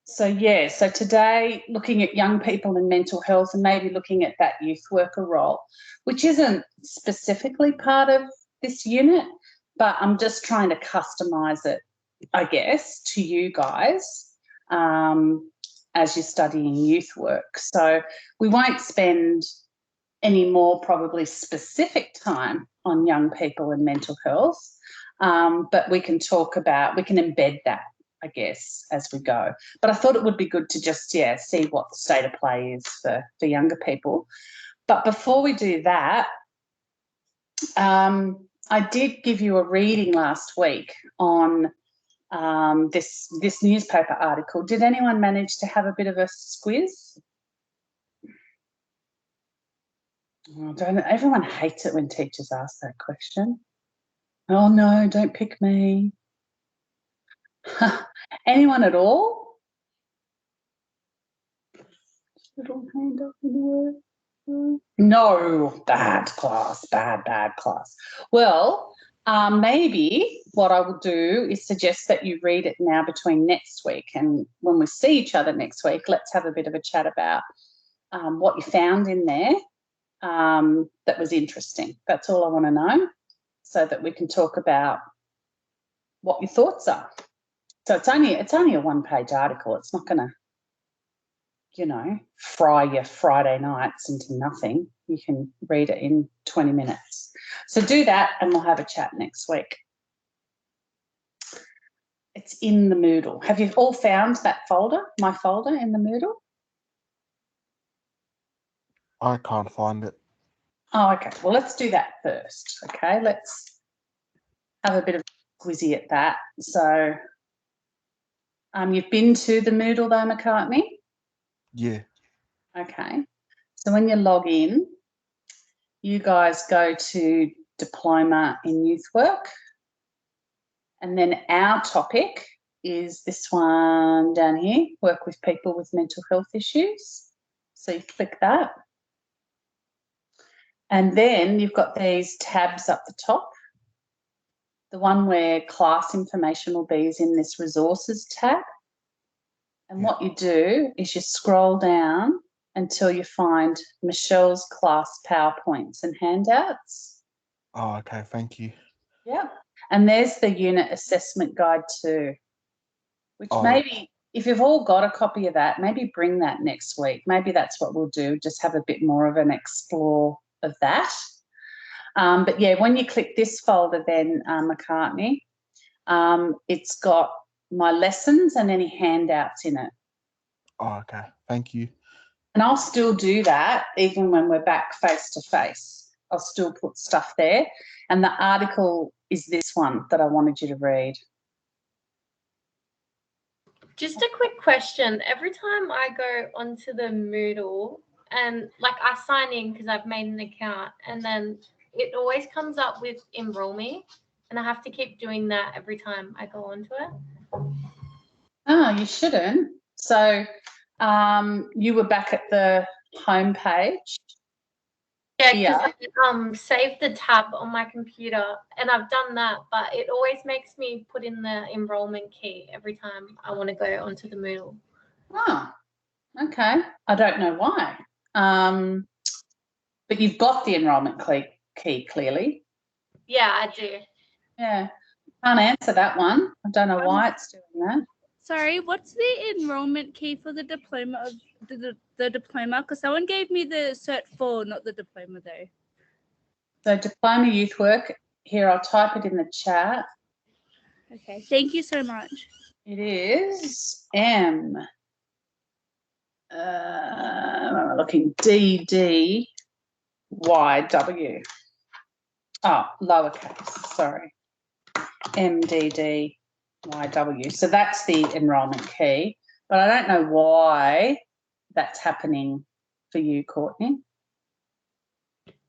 So today looking at young people and mental health and maybe looking at that youth worker role, which isn't specifically part of this unit, but I'm just trying to customise it, I guess, to you guys as you're studying youth work. So we won't spend any more probably specific time on young people and mental health, but we can embed that, I guess, as we go. But I thought it would be good to just, see what the state of play is for younger people. But before we do that, I did give you a reading last week on this newspaper article. Did anyone manage to have a bit of a squiz? Everyone hates it when teachers ask that question. Oh no, don't pick me. Anyone at all? Little hand up in the word. No, bad class. Well, maybe what I will do is suggest that you read it now between next week, and when we see each other next week, let's have a bit of a chat about what you found in there that was interesting. That's all I want to know, so that we can talk about what your thoughts are. So it's only a one-page article. It's not going to, fry your Friday nights into nothing. You can read it in 20 minutes. So do that and we'll have a chat next week. It's in the Moodle. Have you all found that folder, my folder in the Moodle? I can't find it. Oh, okay. Well, let's do that first, okay? Let's have a bit of a quizzy at that. So you've been to the Moodle though, McCartney? Yeah. Okay. So when you log in, you guys go to Diploma in Youth Work, and then our topic is this one down here, work with people with mental health issues. So you click that. And then you've got these tabs up the top. The one where class information will be is in this resources tab. And what you do is you scroll down until you find Michelle's class PowerPoints and handouts. Oh, okay. Thank you. Yeah. And there's the unit assessment guide too, which maybe if you've all got a copy of that, maybe bring that next week. Maybe that's what we'll do, just have a bit more of an explore of that. But yeah, when you click this folder then, McCartney, it's got my lessons and any handouts in it. Oh, okay. Thank you. And I'll still do that even when we're back face to face. I'll still put stuff there. And the article is this one that I wanted you to read. Just a quick question. Every time I go onto the Moodle and I sign in because I've made an account, and then it always comes up with enroll me, and I have to keep doing that every time I go onto it. Oh, you shouldn't. So you were back at the home page. Yeah, because I saved the tab on my computer, and I've done that, but it always makes me put in the enrollment key every time I want to go onto the Moodle. Oh, okay. I don't know why. But you've got the enrollment key clearly. Yeah, I do. Yeah. Can't answer that one. I don't know why it's doing that. Sorry, what's the enrollment key for the diploma of the diploma? Because someone gave me the Cert 4, not the diploma though. So Diploma Youth Work, here I'll type it in the chat. Okay, thank you so much. It is M. Looking DDYW. Oh, lowercase, sorry. MDDYW. So that's the enrolment key, but I don't know why that's happening for you, Courtney.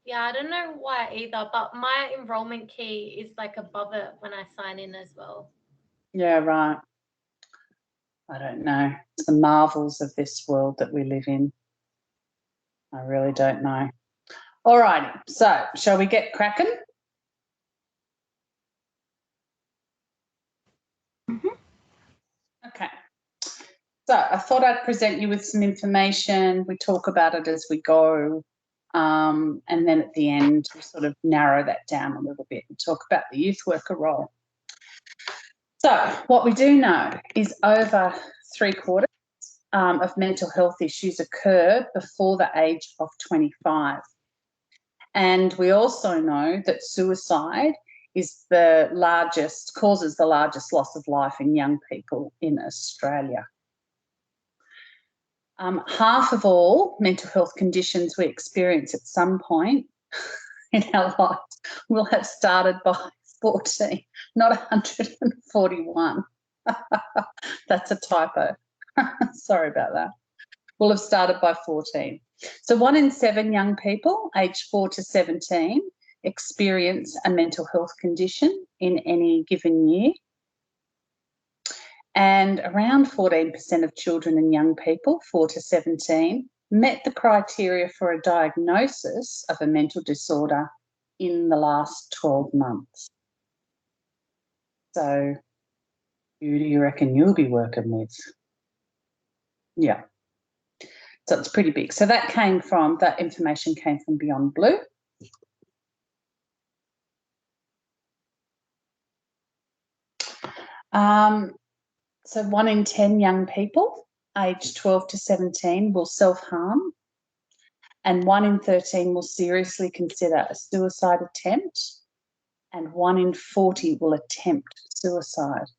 Yeah, I don't know why either, but my enrollment key is above it when I sign in as well. Yeah, right. I don't know. It's the marvels of this world that we live in. I really don't know. All righty. So shall we get cracking? Okay. So I thought I'd present you with some information. We talk about it as we go. And then at the end, we sort of narrow that down a little bit and talk about the youth worker role. So what we do know is over 3/4 of mental health issues occur before the age of 25. And we also know that suicide is causes the largest loss of life in young people in Australia. Half of all mental health conditions we experience at some point in our lives will have started by 14, not 141. That's a typo. Sorry about that. Will have started by 14. So 1 in 7 young people aged 4 to 17 experience a mental health condition in any given year. And around 14% of children and young people, 4 to 17, met the criteria for a diagnosis of a mental disorder in the last 12 months. So who do you reckon you'll be working with? Yeah. So it's pretty big. So that information came from Beyond Blue. So 1 in 10 young people aged 12 to 17 will self-harm, and 1 in 13 will seriously consider a suicide attempt, and 1 in 40 will attempt suicide.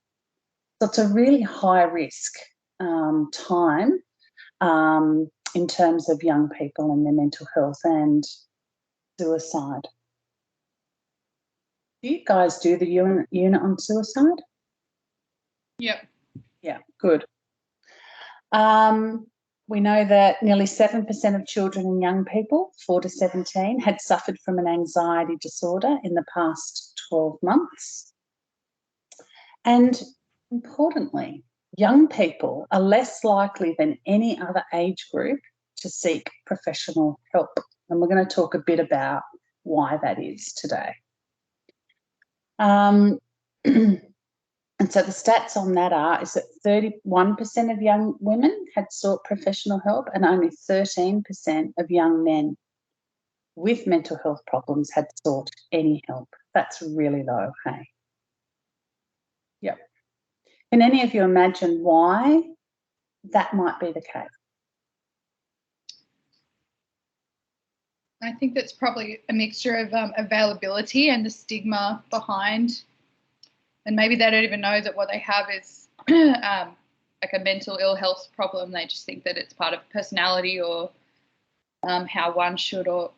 So it's a really high risk time in terms of young people and their mental health and suicide. Do you guys do the unit on suicide? Yep. Yeah, good. We know that nearly 7% of children and young people, 4 to 17, had suffered from an anxiety disorder in the past 12 months. And importantly, young people are less likely than any other age group to seek professional help. And we're going to talk a bit about why that is today. And so the stats on that is that 31% of young women had sought professional help, and only 13% of young men with mental health problems had sought any help. That's really low, hey? Yep. Can any of you imagine why that might be the case? I think that's probably a mixture of availability and the stigma behind, and maybe they don't even know that what they have is like a mental ill health problem. They just think that it's part of personality or how one should or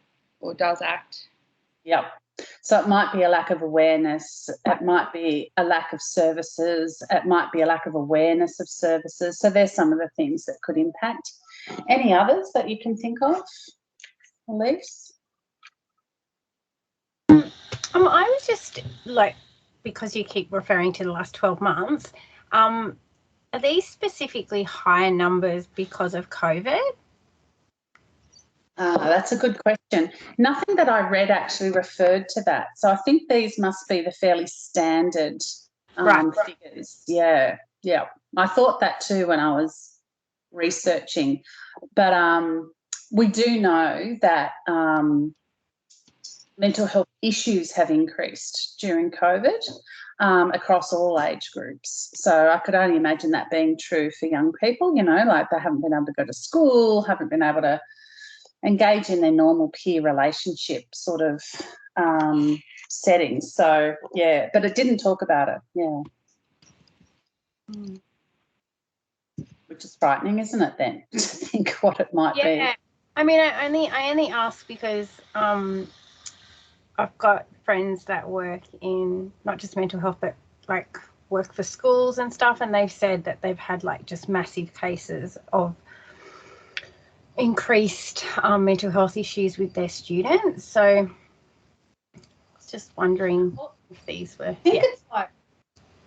does act. Yep. So it might be a lack of awareness, it might be a lack of services, it might be a lack of awareness of services. So there's some of the things that could impact. Any others that you can think of, Elise? I was just like, because you keep referring to the last 12 months, are these specifically higher numbers because of COVID? That's a good question. Nothing that I read actually referred to that. So I think these must be the fairly standard figures. Yeah, yeah. I thought that too when I was researching. But we do know that mental health issues have increased during COVID across all age groups. So I could only imagine that being true for young people, you know, like they haven't been able to go to school, haven't been able to engage in their normal peer relationship sort of settings. So, yeah, but it didn't talk about it, yeah. Which is frightening, isn't it, then, to think what it might be? Yeah, I mean, I only ask because I've got friends that work in not just mental health, but like work for schools and stuff, and they've said that they've had like just massive cases of increased mental health issues with their students. So I was just wondering if these were. I think it's like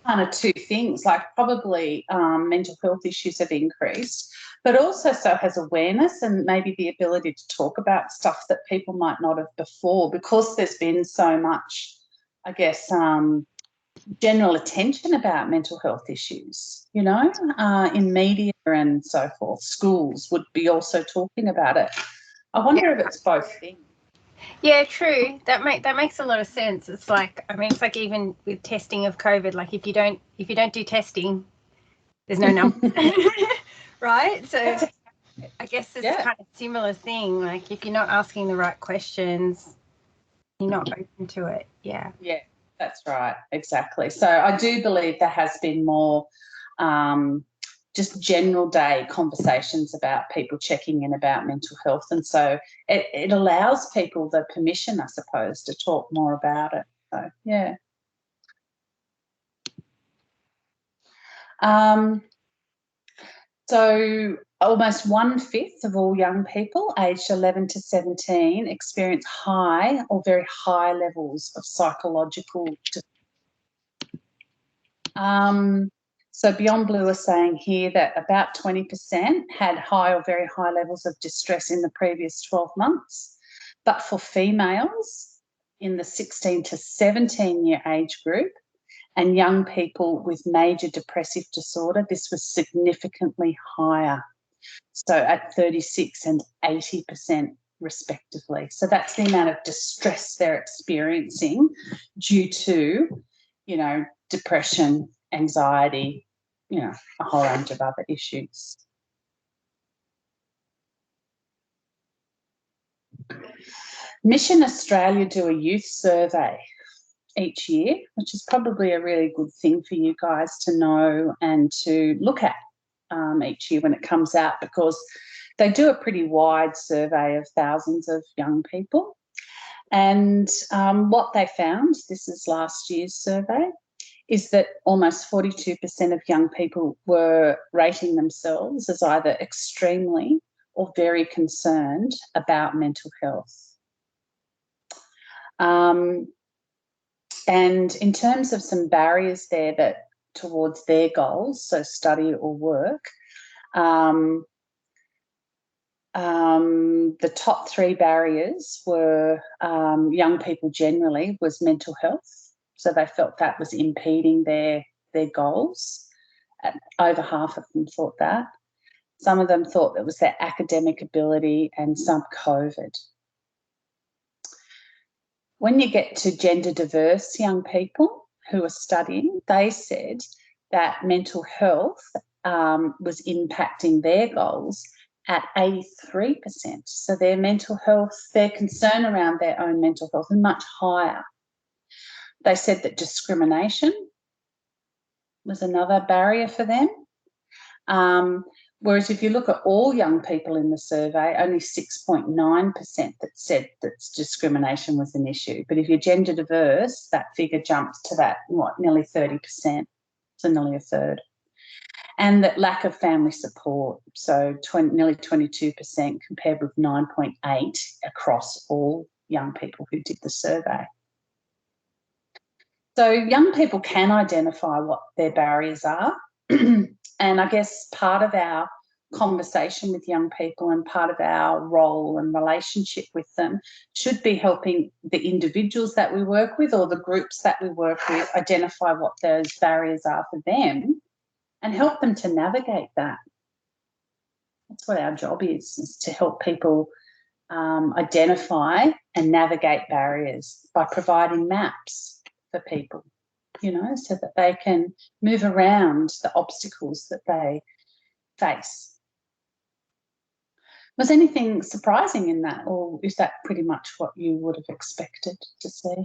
kind of two things, like probably mental health issues have increased, but also so has awareness and maybe the ability to talk about stuff that people might not have before, because there's been so much, I guess, general attention about mental health issues, you know, in media and so forth. Schools would be also talking about it. I wonder if it's both things. Yeah, true. That makes a lot of sense. It's like, I mean, it's like even with testing of COVID, like if you don't do testing, there's no numbers, right? So I guess it's kind of similar thing. Like if you're not asking the right questions, you're not open to it. Yeah. Yeah, that's right. Exactly. So I do believe there has been more just general day conversations about people checking in about mental health. And so it allows people the permission, I suppose, to talk more about it. So, yeah. So almost 1/5 of all young people aged 11 to 17 experience high or very high levels of psychological So Beyond Blue are saying here that about 20% had high or very high levels of distress in the previous 12 months. But for females in the 16 to 17-year age group and young people with major depressive disorder, this was significantly higher. So at 36 and 80% respectively. So that's the amount of distress they're experiencing due to, you know, depression, anxiety, you know, a whole range of other issues. Mission Australia do a youth survey each year, which is probably a really good thing for you guys to know and to look at each year when it comes out, because they do a pretty wide survey of thousands of young people. And what they found, this is last year's survey, is that almost 42% of young people were rating themselves as either extremely or very concerned about mental health. And in terms of some barriers there that towards their goals, so study or work, the top 3 barriers were young people generally was mental health. So they felt that was impeding their goals. Over half of them thought that. Some of them thought it was their academic ability, and some COVID. When you get to gender diverse young people who are studying, they said that mental health was impacting their goals at 83%. So their mental health, their concern around their own mental health is much higher. They said that discrimination was another barrier for them. Whereas if you look at all young people in the survey, only 6.9% that said that discrimination was an issue. But if you're gender diverse, that figure jumps to that, nearly 30%, so nearly a third. And that lack of family support, so nearly 22% compared with 9.8% across all young people who did the survey. So young people can identify what their barriers are. And I guess part of our conversation with young people and part of our role and relationship with them should be helping the individuals that we work with or the groups that we work with identify what those barriers are for them and help them to navigate that. That's what our job is to help people identify and navigate barriers by providing maps for people, you know, so that they can move around the obstacles that they face. Was anything surprising in that, or is that pretty much what you would have expected to see?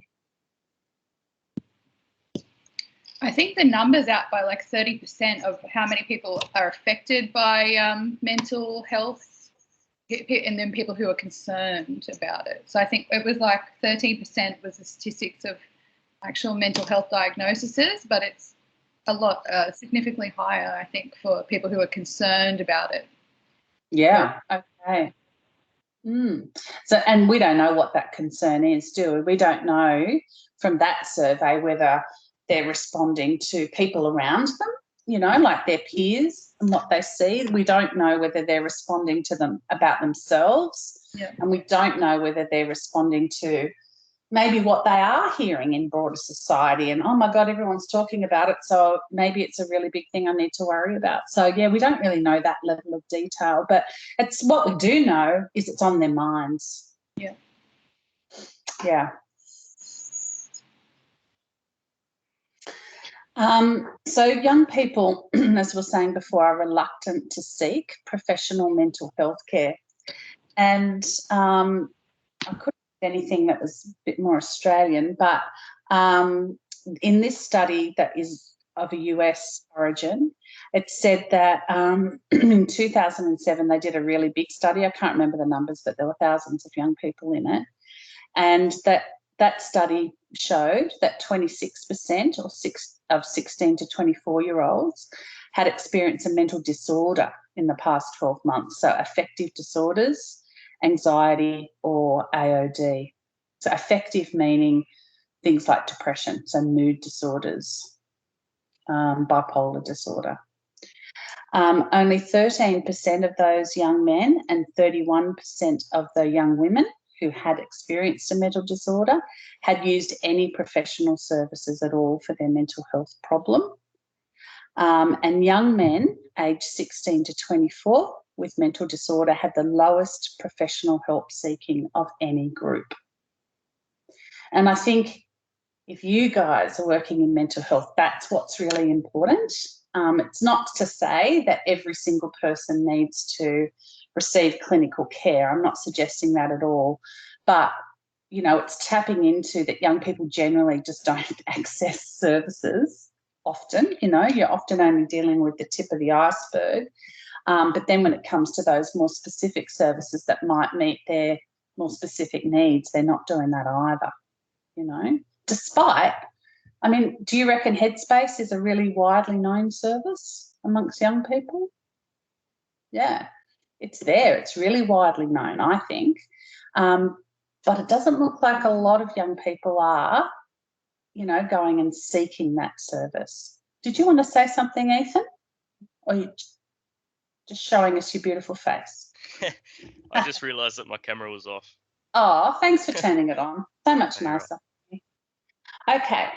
I think the number's out by like 30% of how many people are affected by mental health, and then people who are concerned about it. So I think it was like 13% was the statistics of actual mental health diagnoses, but it's a lot, significantly higher, I think, for people who are concerned about it. Yeah, okay. So, and we don't know what that concern is, do we? We don't know from that survey whether they're responding to people around them, you know, like their peers and what they see. We don't know whether they're responding to them about themselves. Yeah. And we don't know whether they're responding to maybe what they are hearing in broader society, and oh my God, everyone's talking about it, so maybe it's a really big thing I need to worry about. So yeah, we don't really know that level of detail, but it's what we do know is it's on their minds. Yeah. Yeah. So young people, as we were saying before, are reluctant to seek professional mental health care. And I couldn't find anything that was a bit more Australian, but in this study that is of a US origin, it said that in 2007 they did a really big study. I can't remember the numbers, but there were thousands of young people in it. And that study showed that 26% of 16 to 24-year-olds had experienced a mental disorder in the past 12 months. So affective disorders, anxiety, or AOD. So affective meaning things like depression, so mood disorders, bipolar disorder. Only 13% of those young men and 31% of the young women who had experienced a mental disorder had used any professional services at all for their mental health problem. And young men aged 16 to 24 with mental disorder had the lowest professional help seeking of any group. And I think if you guys are working in mental health, that's what's really important. It's not to say that every single person needs to receive clinical care. I'm not suggesting that at all. But, you know, it's tapping into that young people generally just don't access services often. You know, you're often only dealing with the tip of the iceberg. But then when it comes to those more specific services that might meet their more specific needs, they're not doing that either, you know. Despite, I mean, do you reckon Headspace is a really widely known service amongst young people? Yeah, it's there. It's really widely known, I think. But it doesn't look like a lot of young people are, you know, going and seeking that service. Did you want to say something, Ethan? Or are you just showing us your beautiful face? I just realised that my camera was off. Oh, thanks for turning it on. So much nicer. Okay.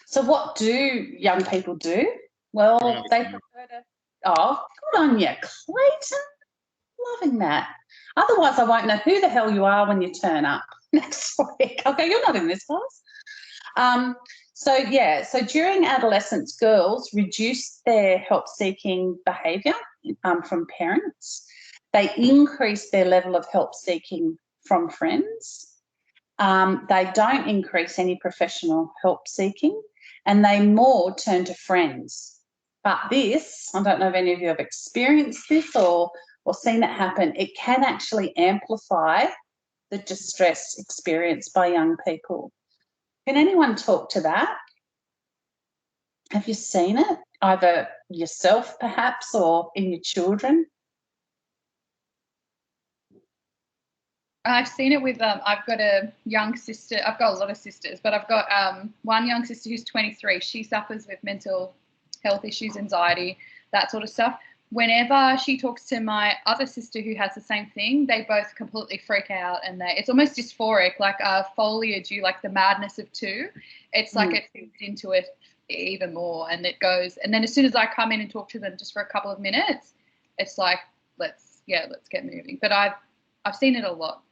So what do young people do? Well, they prefer to... Oh, good on you, Clayton. Loving that. Otherwise, I won't know who the hell you are when you turn up next week. Okay, you're not in this class. So during adolescence, girls reduce their help-seeking behaviour from parents. They increase their level of help-seeking from friends. They don't increase any professional help seeking, and they more turn to friends. But this, I don't know if any of you have experienced this or seen it happen, it can actually amplify the distress experienced by young people. Can anyone talk to that? Have you seen it, either yourself perhaps or in your children? I've seen it with, I've got a young sister. I've got a lot of sisters, but I've got one young sister who's 23. She suffers with mental health issues, anxiety, that sort of stuff. Whenever she talks to my other sister who has the same thing, they both completely freak out, and it's almost dysphoric, like foliage, like the madness of two. It's like it feeds into it even more, and it goes. And then as soon as I come in and talk to them just for a couple of minutes, it's like, let's get moving. But I've seen it a lot.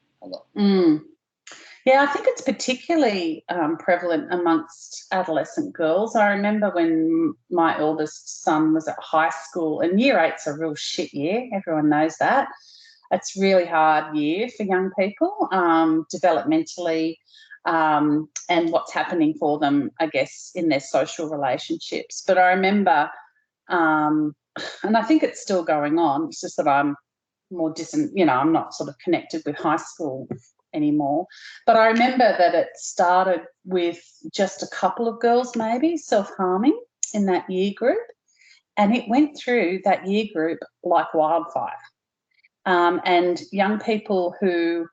Yeah, I think it's particularly prevalent amongst adolescent girls. I remember when my eldest son was at high school, and year 8's a real shit year. Everyone knows that. It's a really hard year for young people, developmentally, and what's happening for them, I guess, in their social relationships. But I remember, and I think it's still going on, it's just that I'm more distant, you know, I'm not sort of connected with high school anymore. But I remember that it started with just a couple of girls maybe self-harming in that year group, and it went through that year group like wildfire. And young people who,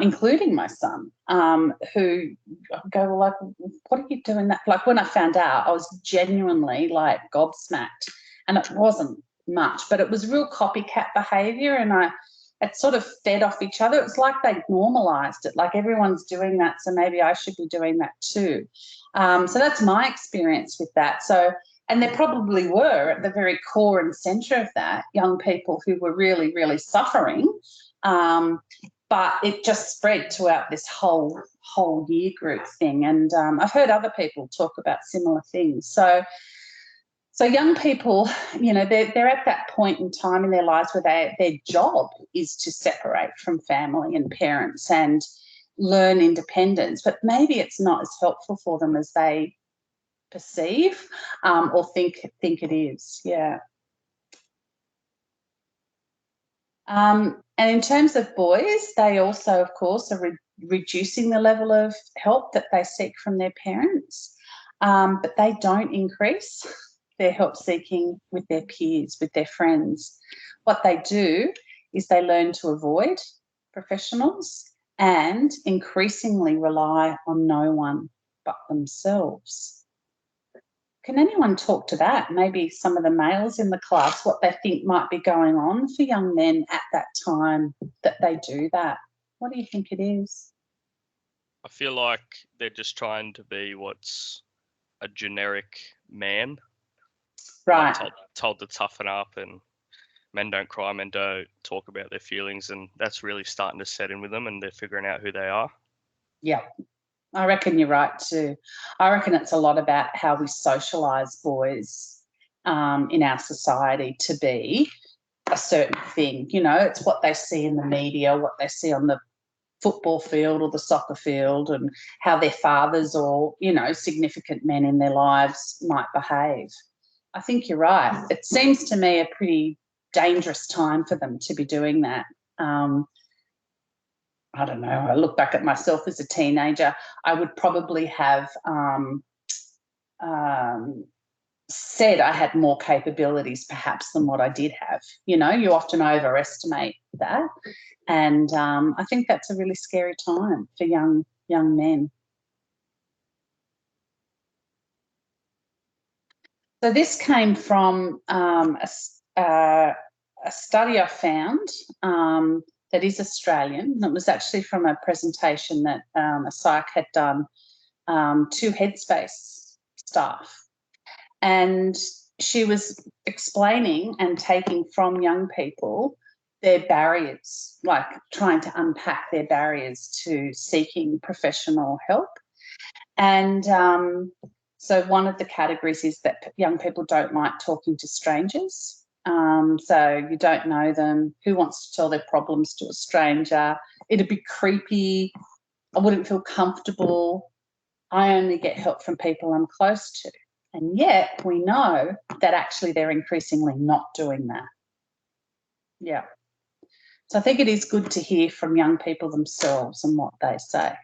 including my son, who go, well, like, what are you doing that? Like, when I found out, I was genuinely like gobsmacked, and it wasn't much, but it was real copycat behaviour. And I it sort of fed off each other. It's like they normalized it, like everyone's doing that, so maybe I should be doing that too. So that's my experience with that. So, and there probably were at the very core and centre of that young people who were really, really suffering, but it just spread throughout this whole year group thing. And I've heard other people talk about similar things. So young people, you know, they're at that point in time in their lives where their job is to separate from family and parents and learn independence, but maybe it's not as helpful for them as they perceive or think it is. Yeah. And in terms of boys, they also, of course, are reducing the level of help that they seek from their parents, but they don't increase their help seeking with their peers, with their friends. What they do is they learn to avoid professionals and increasingly rely on no one but themselves. Can anyone talk to that? Maybe some of the males in the class, what they think might be going on for young men at that time that they do that. What do you think it is? I feel like they're just trying to be what's a generic man. Right. Like told to toughen up, and men don't cry, men don't talk about their feelings, and that's really starting to set in with them, and they're figuring out who they are. Yeah, I reckon you're right too. I reckon it's a lot about how we socialise boys in our society to be a certain thing. You know, it's what they see in the media, what they see on the football field or the soccer field, and how their fathers or, you know, significant men in their lives might behave. I think you're right. It seems to me a pretty dangerous time for them to be doing that. I don't know. I look back at myself as a teenager, I would probably have said I had more capabilities perhaps than what I did have. You know, you often overestimate that. And I think that's a really scary time for young men. So this came from a study I found that is Australian. It was actually from a presentation that a psych had done to Headspace staff. And she was explaining and taking from young people their barriers, like trying to unpack their barriers to seeking professional help. And so one of the categories is that young people don't like talking to strangers. So you don't know them. Who wants to tell their problems to a stranger? It'd be creepy. I wouldn't feel comfortable. I only get help from people I'm close to. And yet we know that actually they're increasingly not doing that. Yeah. So I think it is good to hear from young people themselves and what they say.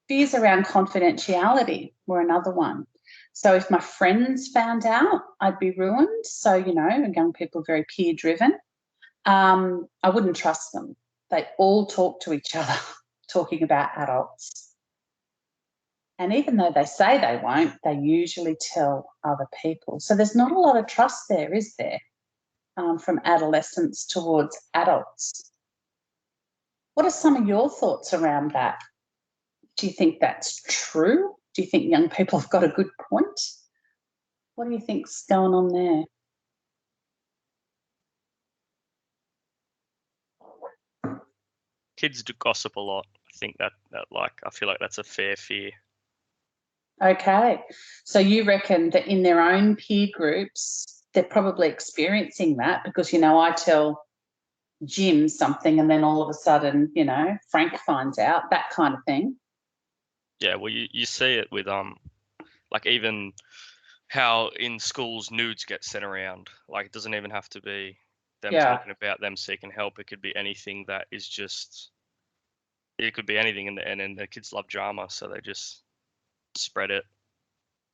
Fears around confidentiality were another one. So if my friends found out, I'd be ruined. So, you know, young people are very peer driven. I wouldn't trust them. They all talk to each other, talking about adults. And even though they say they won't, they usually tell other people. So there's not a lot of trust there, is there, from adolescents towards adults? What are some of your thoughts around that? Do you think that's true? Do you think young people have got a good point? What do you think's going on there? Kids do gossip a lot. I think that I feel like that's a fair fear. Okay, so you reckon that in their own peer groups, they're probably experiencing that because, you know, I tell Jim something and then all of a sudden, you know, Frank finds out, that kind of thing. Yeah, well, you see it with like even how in schools nudes get sent around. Like it doesn't even have to be them talking about them seeking help. It could be anything that is just. It could be anything, and the kids love drama, so they just spread it.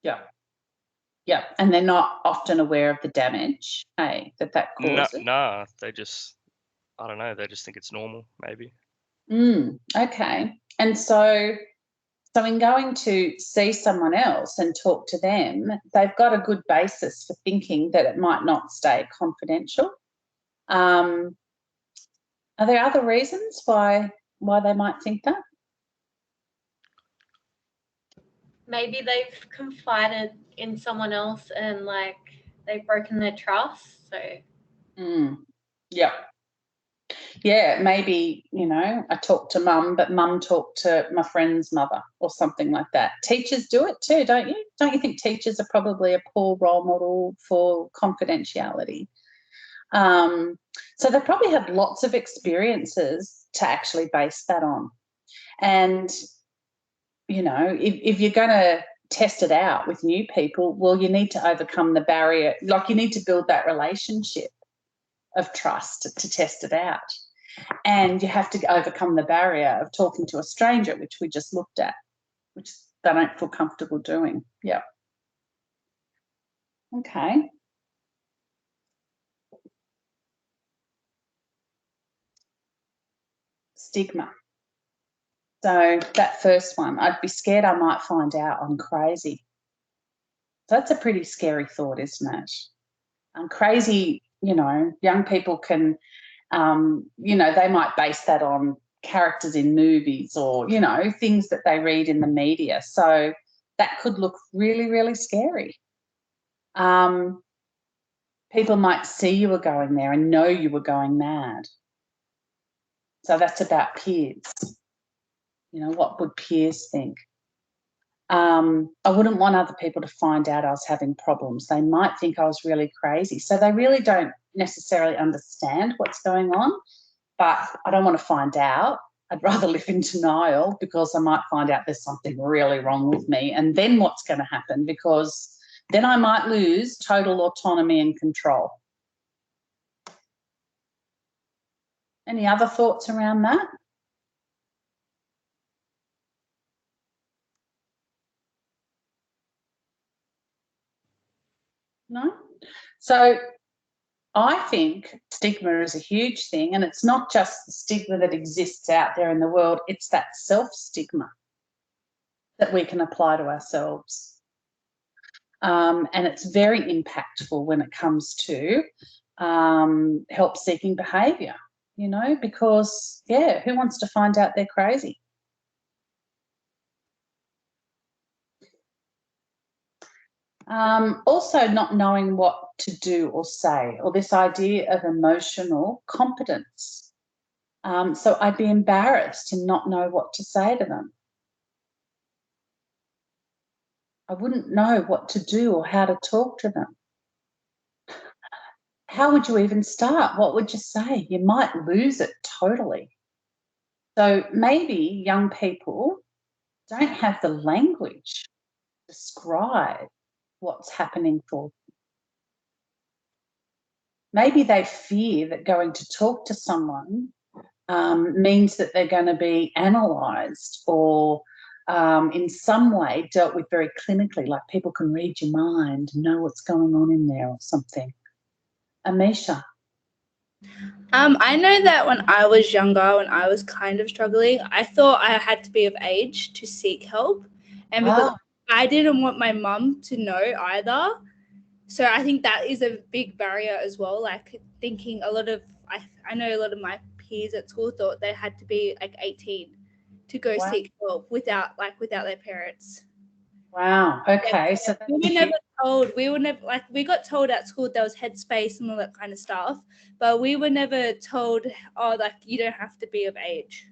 Yeah. Yeah, and they're not often aware of the damage, hey, that causes. Nah, they just, I don't know, they just think it's normal, maybe. Okay, and so So in going to see someone else and talk to them, they've got a good basis for thinking that it might not stay confidential. Are there other reasons why they might think that? Maybe they've confided in someone else and like they've broken their trust. So Yeah. Yeah, maybe, you know, I talked to mum, but mum talked to my friend's mother or something like that. Teachers do it too, don't you? Don't you think teachers are probably a poor role model for confidentiality? So they probably have lots of experiences to actually base that on. And, you know, if you're going to test it out with new people, well, you need to overcome the barrier. Like, you need to build that relationship of trust to test it out. And you have to overcome the barrier of talking to a stranger, which we just looked at, which they don't feel comfortable doing. Yeah. Okay. Stigma. So that first one, I'd be scared I might find out I'm crazy. So that's a pretty scary thought, isn't it? I'm crazy, you know, young people can, you know, they might base that on characters in movies or, you know, things that they read in the media. So that could look really, really scary. People might see you were going there and know you were going mad. So that's about peers. You know, what would peers think? I wouldn't want other people to find out I was having problems. They might think I was really crazy. So they really don't necessarily understand what's going on, but I don't want to find out. I'd rather live in denial because I might find out there's something really wrong with me. And then what's going to happen? Because then I might lose total autonomy and control. Any other thoughts around that? No? So I think stigma is a huge thing, and it's not just the stigma that exists out there in the world, it's that self-stigma that we can apply to ourselves. And it's very impactful when it comes to help-seeking behaviour, you know, because, yeah, who wants to find out they're crazy? Also, not knowing what to do or say, or this idea of emotional competence. So I'd be embarrassed to not know what to say to them. I wouldn't know what to do or how to talk to them. How would you even start? What would you say? You might lose it totally. So maybe young people don't have the language to describe what's happening for them. Maybe they fear that going to talk to someone means that they're going to be analysed or in some way dealt with very clinically, like people can read your mind, know what's going on in there or something. Amisha. I know that when I was younger, when I was kind of struggling, I thought I had to be of age to seek help. And because I didn't want my mum to know either. So I think that is a big barrier as well. Like thinking I know a lot of my peers at school thought they had to be like 18 to go seek help without their parents. Wow. Okay. So we were never told. We got told at school there was Headspace and all that kind of stuff, but we were never told, oh, like you don't have to be of age.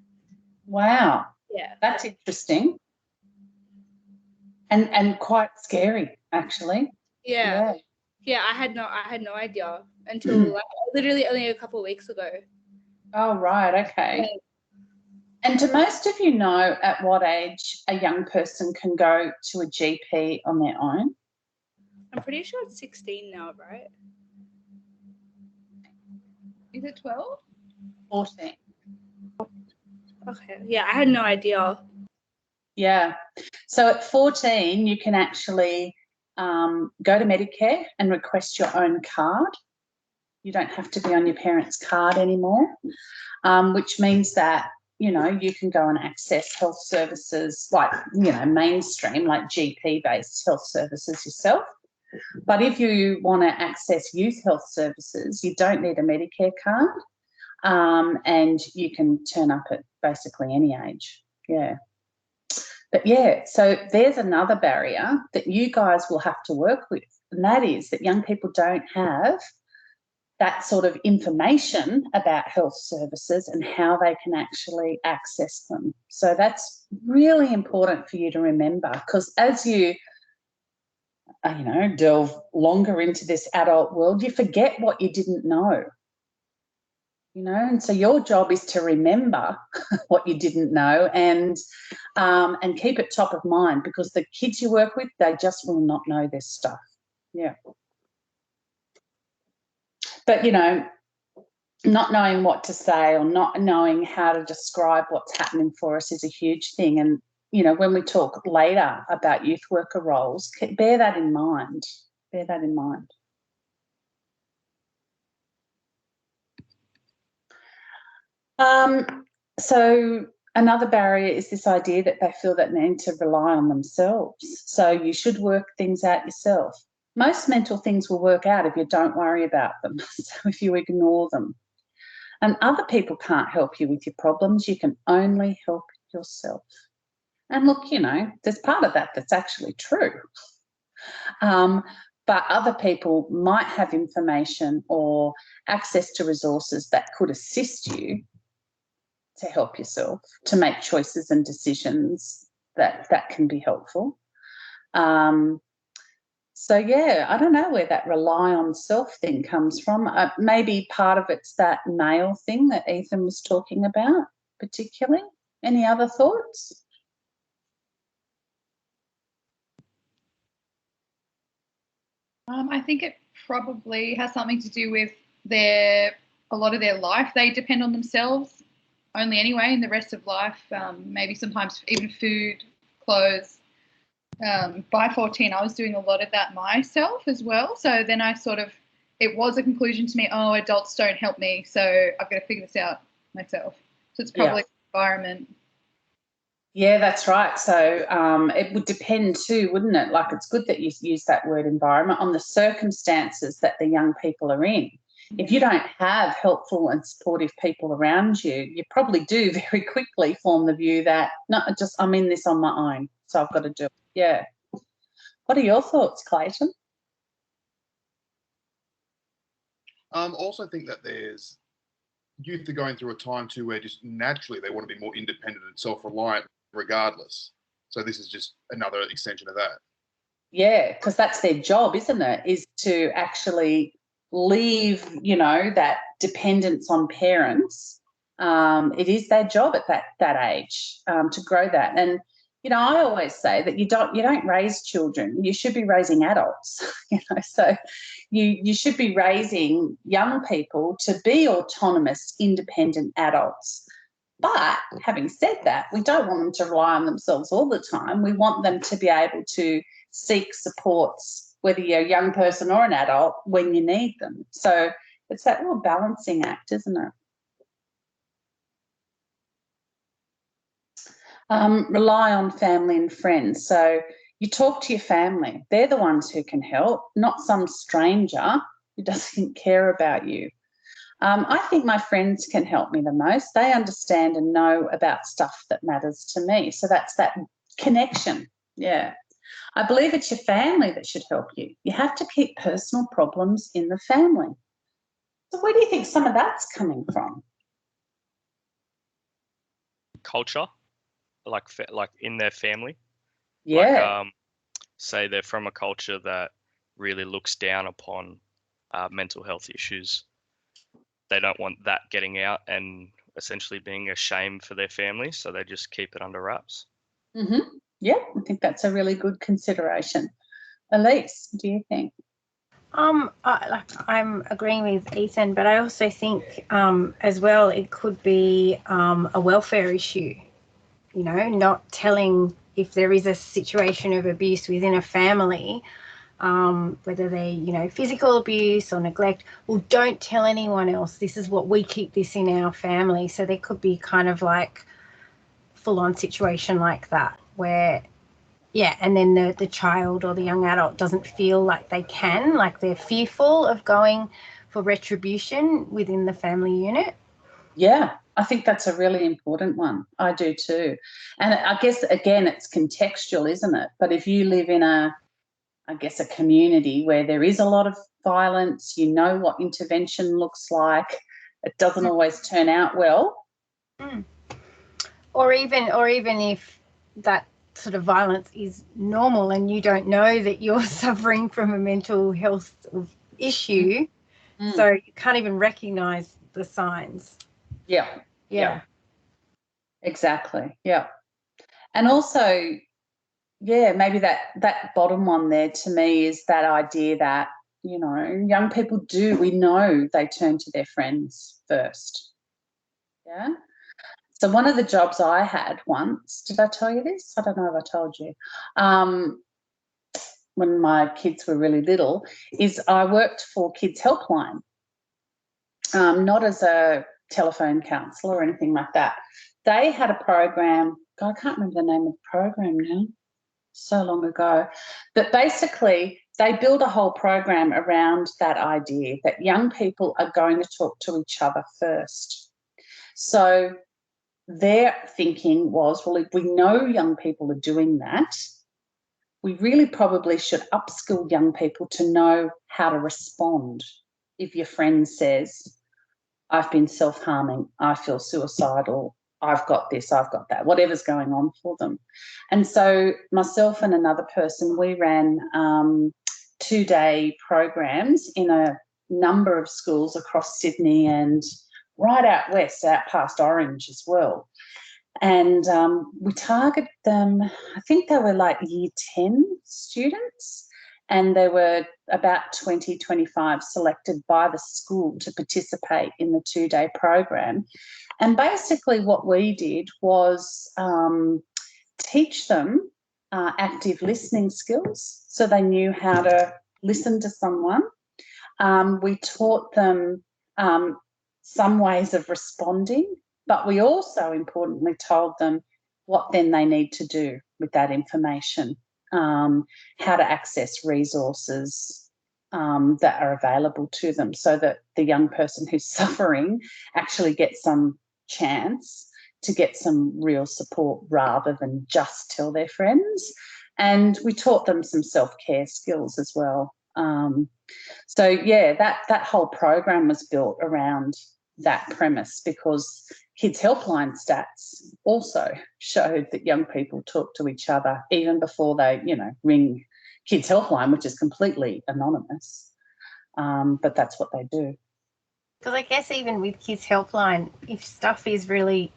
Wow. Yeah. That's interesting. And quite scary, actually. Yeah. Yeah, I had no idea until like literally only a couple of weeks ago. Oh, right. Okay. Yeah. And do most of you know at what age a young person can go to a GP on their own? I'm pretty sure it's 16 now, right? Is it 12? 14. Okay. Yeah, I had no idea. Yeah. So at 14, you can actually go to Medicare and request your own card. You don't have to be on your parents' card anymore, which means that you know, you can go and access health services like, you know, mainstream, like GP-based health services yourself. But if you want to access youth health services, you don't need a Medicare card, and you can turn up at basically any age. Yeah. But yeah, so there's another barrier that you guys will have to work with, and that is that young people don't have that sort of information about health services and how they can actually access them. So that's really important for you to remember, because as you know, delve longer into this adult world, you forget what you didn't know. You know, and so your job is to remember what you didn't know and keep it top of mind, because the kids you work with, they just will not know this stuff. Yeah. But, you know, not knowing what to say or not knowing how to describe what's happening for us is a huge thing. And, you know, when we talk later about youth worker roles, bear that in mind. Bear that in mind. So another barrier is this idea that they feel that they need to rely on themselves. So you should work things out yourself. Most mental things will work out if you don't worry about them, so if you ignore them. And other people can't help you with your problems. You can only help yourself. And look, you know, there's part of that that's actually true. But other people might have information or access to resources that could assist you to help yourself, to make choices and decisions that can be helpful. So, yeah, I don't know where that rely on self thing comes from. Maybe part of it's that male thing that Ethan was talking about, particularly. Any other thoughts? I think it probably has something to do with a lot of their life. They depend on themselves only anyway in the rest of life, maybe sometimes even food, clothes. By 14, I was doing a lot of that myself as well. So then it was a conclusion to me, oh, adults don't help me, so I've got to figure this out myself. So it's probably the environment. Yeah, that's right. So it would depend too, wouldn't it? Like, it's good that you use that word environment, on the circumstances that the young people are in. If you don't have helpful and supportive people around you, you probably do very quickly form the view that, no, I'm in this on my own, so I've got to do it. Yeah. What are your thoughts, Clayton? Also think that there's youth are going through a time too where just naturally they want to be more independent and self-reliant regardless. So this is just another extension of that. Yeah, because that's their job, isn't it? Is to actually leave, you know, that dependence on parents. It is their job at that age to grow that. And you know, I always say that you don't raise children. You should be raising adults. You know, so you should be raising young people to be autonomous, independent adults. But having said that, we don't want them to rely on themselves all the time. We want them to be able to seek supports, whether you're a young person or an adult, when you need them. So it's that real balancing act, isn't it? Rely on family and friends. So you talk to your family. They're the ones who can help, not some stranger who doesn't care about you. I think my friends can help me the most. They understand and know about stuff that matters to me. So that's that connection. Yeah. I believe it's your family that should help you. You have to keep personal problems in the family. So where do you think some of that's coming from? Culture, like in their family. Yeah. Like, say they're from a culture that really looks down upon mental health issues. They don't want that getting out and essentially being a shame for their family, so they just keep it under wraps. Mm-hmm. Yeah, I think that's a really good consideration. Elise, what do you think? I'm agreeing with Ethan, but I also think as well it could be a welfare issue. You know, not telling if there is a situation of abuse within a family, whether they, you know, physical abuse or neglect. Well, don't tell anyone else. This is what we keep this in our family. So there could be kind of like full-on situation like that where, yeah, and then the child or the young adult doesn't feel like they can, like they're fearful of going for retribution within the family unit. Yeah, I think that's a really important one. I do too. And I guess, again, it's contextual, isn't it? But if you live in a community where there is a lot of violence, you know what intervention looks like, it doesn't always turn out well. Or even if that sort of violence is normal and you don't know that you're suffering from a mental health issue, so you can't even recognize the signs. Yeah. Exactly. Yeah. And also, yeah, maybe that bottom one there to me is that idea that, you know, young people we know they turn to their friends first. Yeah. So one of the jobs I had once, did I tell you this? I don't know if I told you. When my kids were really little, is I worked for Kids Helpline, not as a telephone counsellor or anything like that. They had a program, God, I can't remember the name of the program now, so long ago, but basically they build a whole program around that idea that young people are going to talk to each other first. So their thinking was, well, if we know young people are doing that, we really probably should upskill young people to know how to respond. If your friend says, I've been self-harming, I feel suicidal, I've got this, I've got that, whatever's going on for them. And so myself and another person, we ran 2-day programs in a number of schools across Sydney and right out west, out past Orange as well. And we targeted them, I think they were like year 10 students, and there were about 20, 25 selected by the school to participate in the 2-day program. And basically what we did was teach them active listening skills, so they knew how to listen to someone. We taught them some ways of responding, but we also importantly told them what then they need to do with that information, how to access resources that are available to them, so that the young person who's suffering actually gets some chance to get some real support rather than just tell their friends. And we taught them some self-care skills as well. So yeah, that whole program was built around that premise, because Kids Helpline stats also showed that young people talk to each other even before they, you know, ring Kids Helpline, which is completely anonymous. But that's what they do. Because I guess even with Kids Helpline, if stuff is really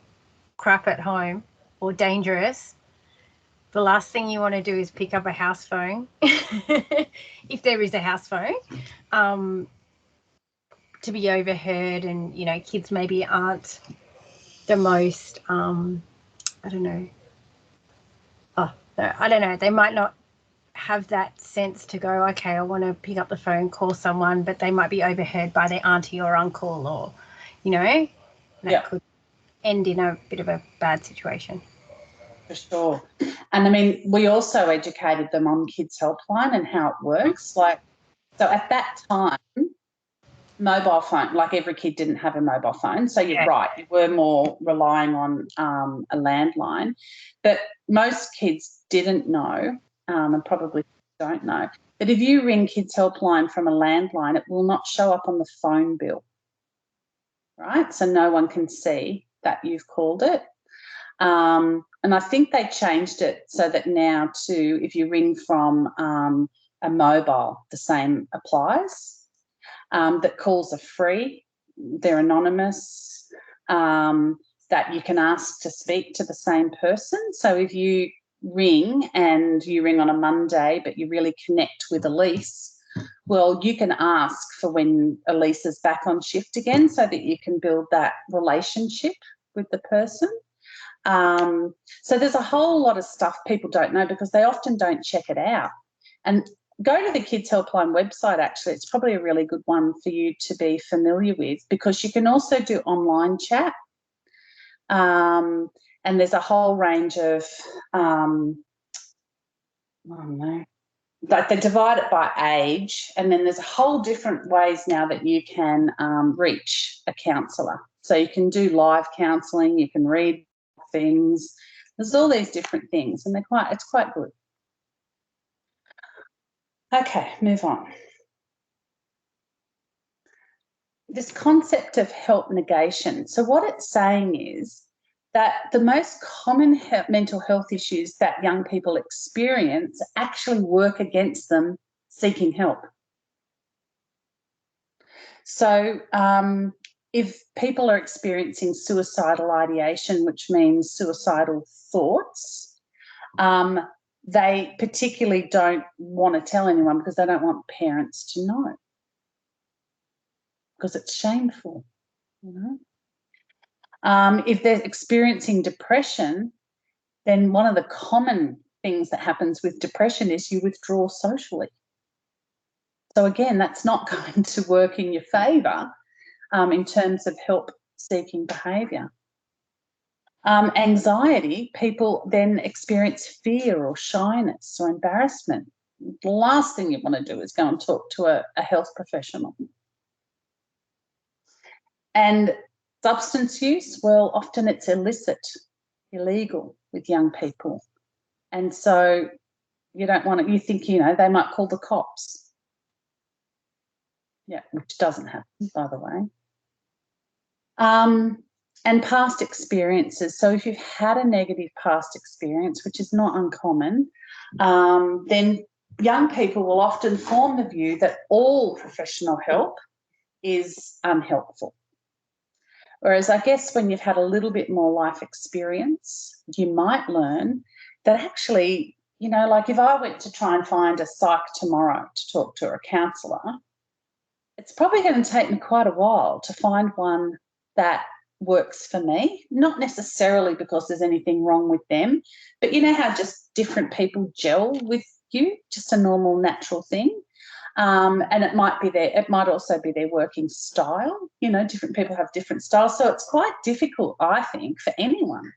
crap at home or dangerous, the last thing you want to do is pick up a house phone, if there is a house phone, to be overheard. And, you know, kids maybe aren't the most, I don't know. Oh, no, I don't know. They might not have that sense to go, okay, I want to pick up the phone, call someone, but they might be overheard by their auntie or uncle, or, you know, that could end in a bit of a bad situation. For sure. And I mean, we also educated them on Kids Helpline and how it works. Like, so at that time, mobile phone, like every kid didn't have a mobile phone. So you're right, you were more relying on a landline. But most kids didn't know, and probably don't know, that if you ring Kids Helpline from a landline, it will not show up on the phone bill, right? So no one can see that you've called it. And I think they changed it so that now too, if you ring from a mobile, the same applies. That calls are free, they're anonymous, that you can ask to speak to the same person. So if you ring and you ring on a Monday but you really connect with Elise, well, you can ask for when Elise is back on shift again, so that you can build that relationship with the person. So there's a whole lot of stuff people don't know because they often don't check it out. And go to the Kids Helpline website, actually. It's probably a really good one for you to be familiar with, because you can also do online chat. And there's a whole range of, I don't know, like they divide it by age, and then there's a whole different ways now that you can reach a counsellor. So you can do live counselling, you can read things. There's all these different things, and it's quite good. Okay, move on. This concept of help negation. So what it's saying is that the most common mental health issues that young people experience actually work against them seeking help. So if people are experiencing suicidal ideation, which means suicidal thoughts, they particularly don't want to tell anyone because they don't want parents to know, because it's shameful, you know. If they're experiencing depression, then one of the common things that happens with depression is you withdraw socially. So again, that's not going to work in your favour in terms of help-seeking behaviour. Anxiety, people then experience fear or shyness or embarrassment. The last thing you want to do is go and talk to a health professional. And substance use, well, often it's illicit, illegal with young people. And so you don't want to, you think, you know, they might call the cops. Yeah, which doesn't happen, by the way. And past experiences. So if you've had a negative past experience, which is not uncommon, then young people will often form the view that all professional help is unhelpful. Whereas I guess when you've had a little bit more life experience, you might learn that actually, you know, like if I went to try and find a psych tomorrow to talk to a counsellor, it's probably going to take me quite a while to find one that works for me, not necessarily because there's anything wrong with them, but you know how just different people gel with you, just a normal natural thing. And it might also be their working style. You know, different people have different styles. So it's quite difficult, I think, for anyone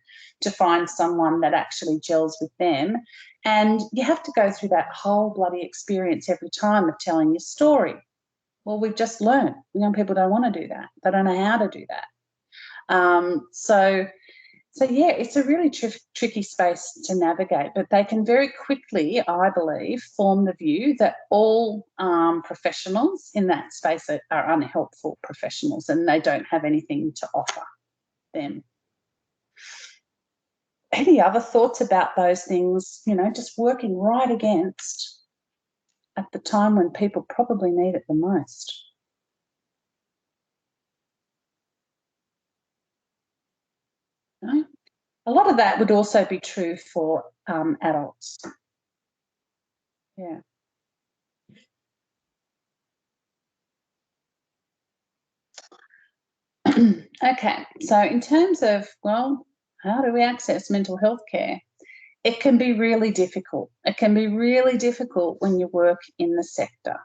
to find someone that actually gels with them. And you have to go through that whole bloody experience every time of telling your story. Well, we've just learned young people don't want to do that. They don't know how to do that. So yeah, it's a really tricky space to navigate, but they can very quickly, I believe, form the view that all professionals in that space are unhelpful professionals and they don't have anything to offer them. Any other thoughts about those things, you know, just working right against at the time when people probably need it the most? No? A lot of that would also be true for adults. Yeah. Okay, so in terms of, well, how do we access mental health care? It can be really difficult. It can be really difficult when you work in the sector,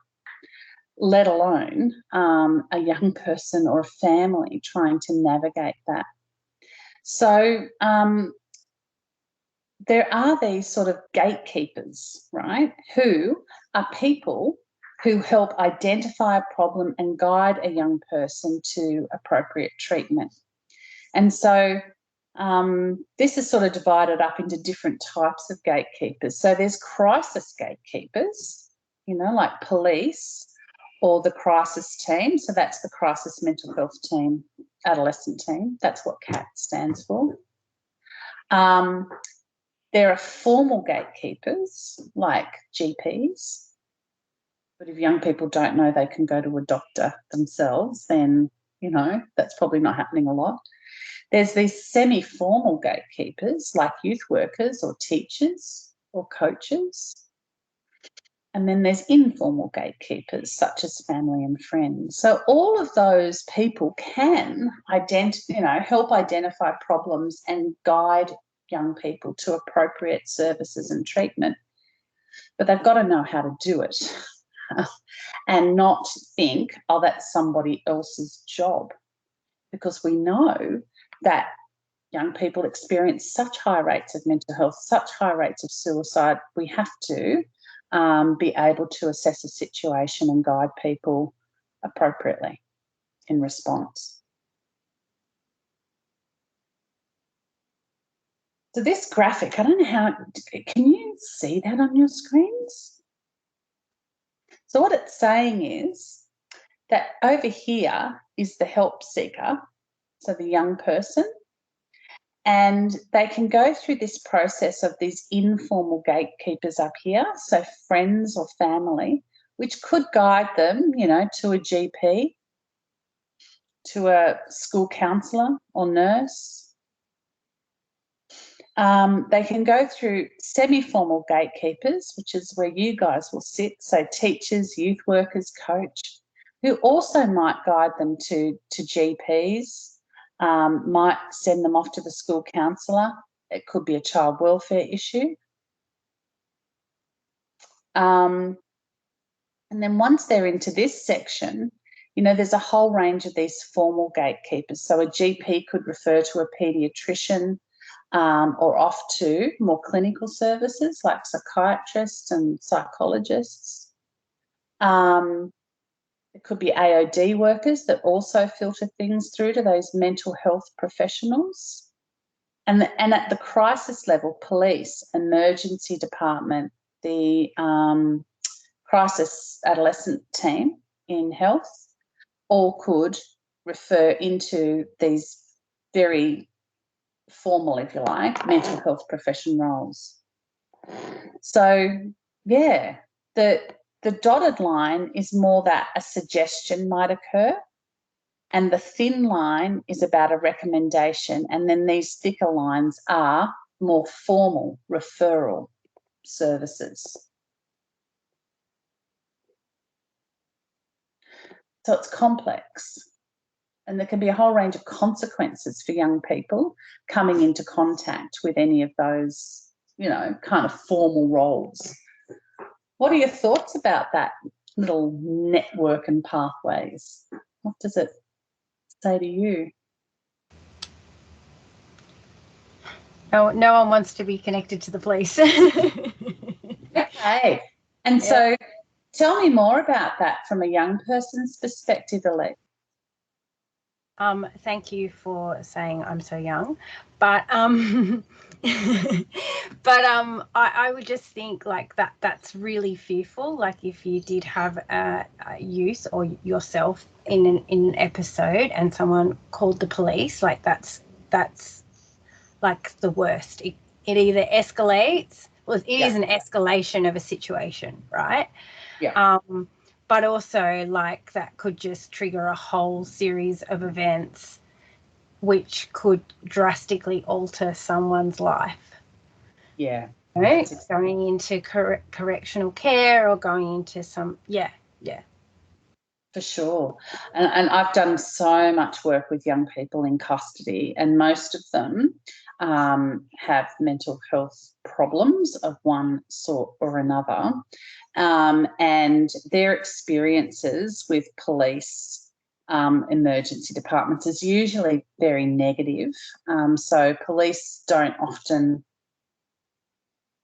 let alone a young person or a family trying to navigate that. So there are these sort of gatekeepers, right, who are people who help identify a problem and guide a young person to appropriate treatment. And so this is sort of divided up into different types of gatekeepers. So there's crisis gatekeepers, you know, like police or the crisis team. So that's the crisis mental health team, adolescent team. That's what CAT stands for. There are formal gatekeepers like GPs. But if young people don't know they can go to a doctor themselves, then, you know, that's probably not happening a lot. There's these semi-formal gatekeepers like youth workers or teachers or coaches. And then there's informal gatekeepers such as family and friends. So all of those people can help identify problems and guide young people to appropriate services and treatment. But they've got to know how to do it. And not think, oh, that's somebody else's job, because we know that young people experience such high rates of mental health, such high rates of suicide. We have to be able to assess a situation and guide people appropriately in response. So this graphic, I don't know how, can you see that on your screens? So what it's saying is that over here is the help seeker, so the young person, and they can go through this process of these informal gatekeepers up here, so friends or family, which could guide them, you know, to a GP, to a school counsellor or nurse. They can go through semi-formal gatekeepers, which is where you guys will sit, so teachers, youth workers, coach, who also might guide them to GPs, might send them off to the school counsellor. It could be a child welfare issue. And then once they're into this section, you know, there's a whole range of these formal gatekeepers. So a GP could refer to a paediatrician, or off to more clinical services like psychiatrists and psychologists. It could be AOD workers that also filter things through to those mental health professionals. And at the crisis level, police, emergency department, the crisis adolescent team in health all could refer into these very formal, if you like, mental health profession roles. So, yeah, the dotted line is more that a suggestion might occur, and the thin line is about a recommendation, and then these thicker lines are more formal referral services. So it's complex. And there can be a whole range of consequences for young people coming into contact with any of those, you know, kind of formal roles. What are your thoughts about that little network and pathways? What does it say to you? No one wants to be connected to the police. Okay. And so tell me more about that from a young person's perspective, Elise. Thank you for saying I'm so young, but I would just think like that's really fearful. Like if you did have a use or yourself in an episode and someone called the police, like that's like the worst. It either escalates, well, it is an escalation of a situation, right? Yeah. But also like that could just trigger a whole series of events which could drastically alter someone's life. Yeah. Right? Going into correctional care or going into some, For sure. And I've done so much work with young people in custody, and most of them have mental health problems of one sort or another. And their experiences with police, emergency departments is usually very negative. So police don't often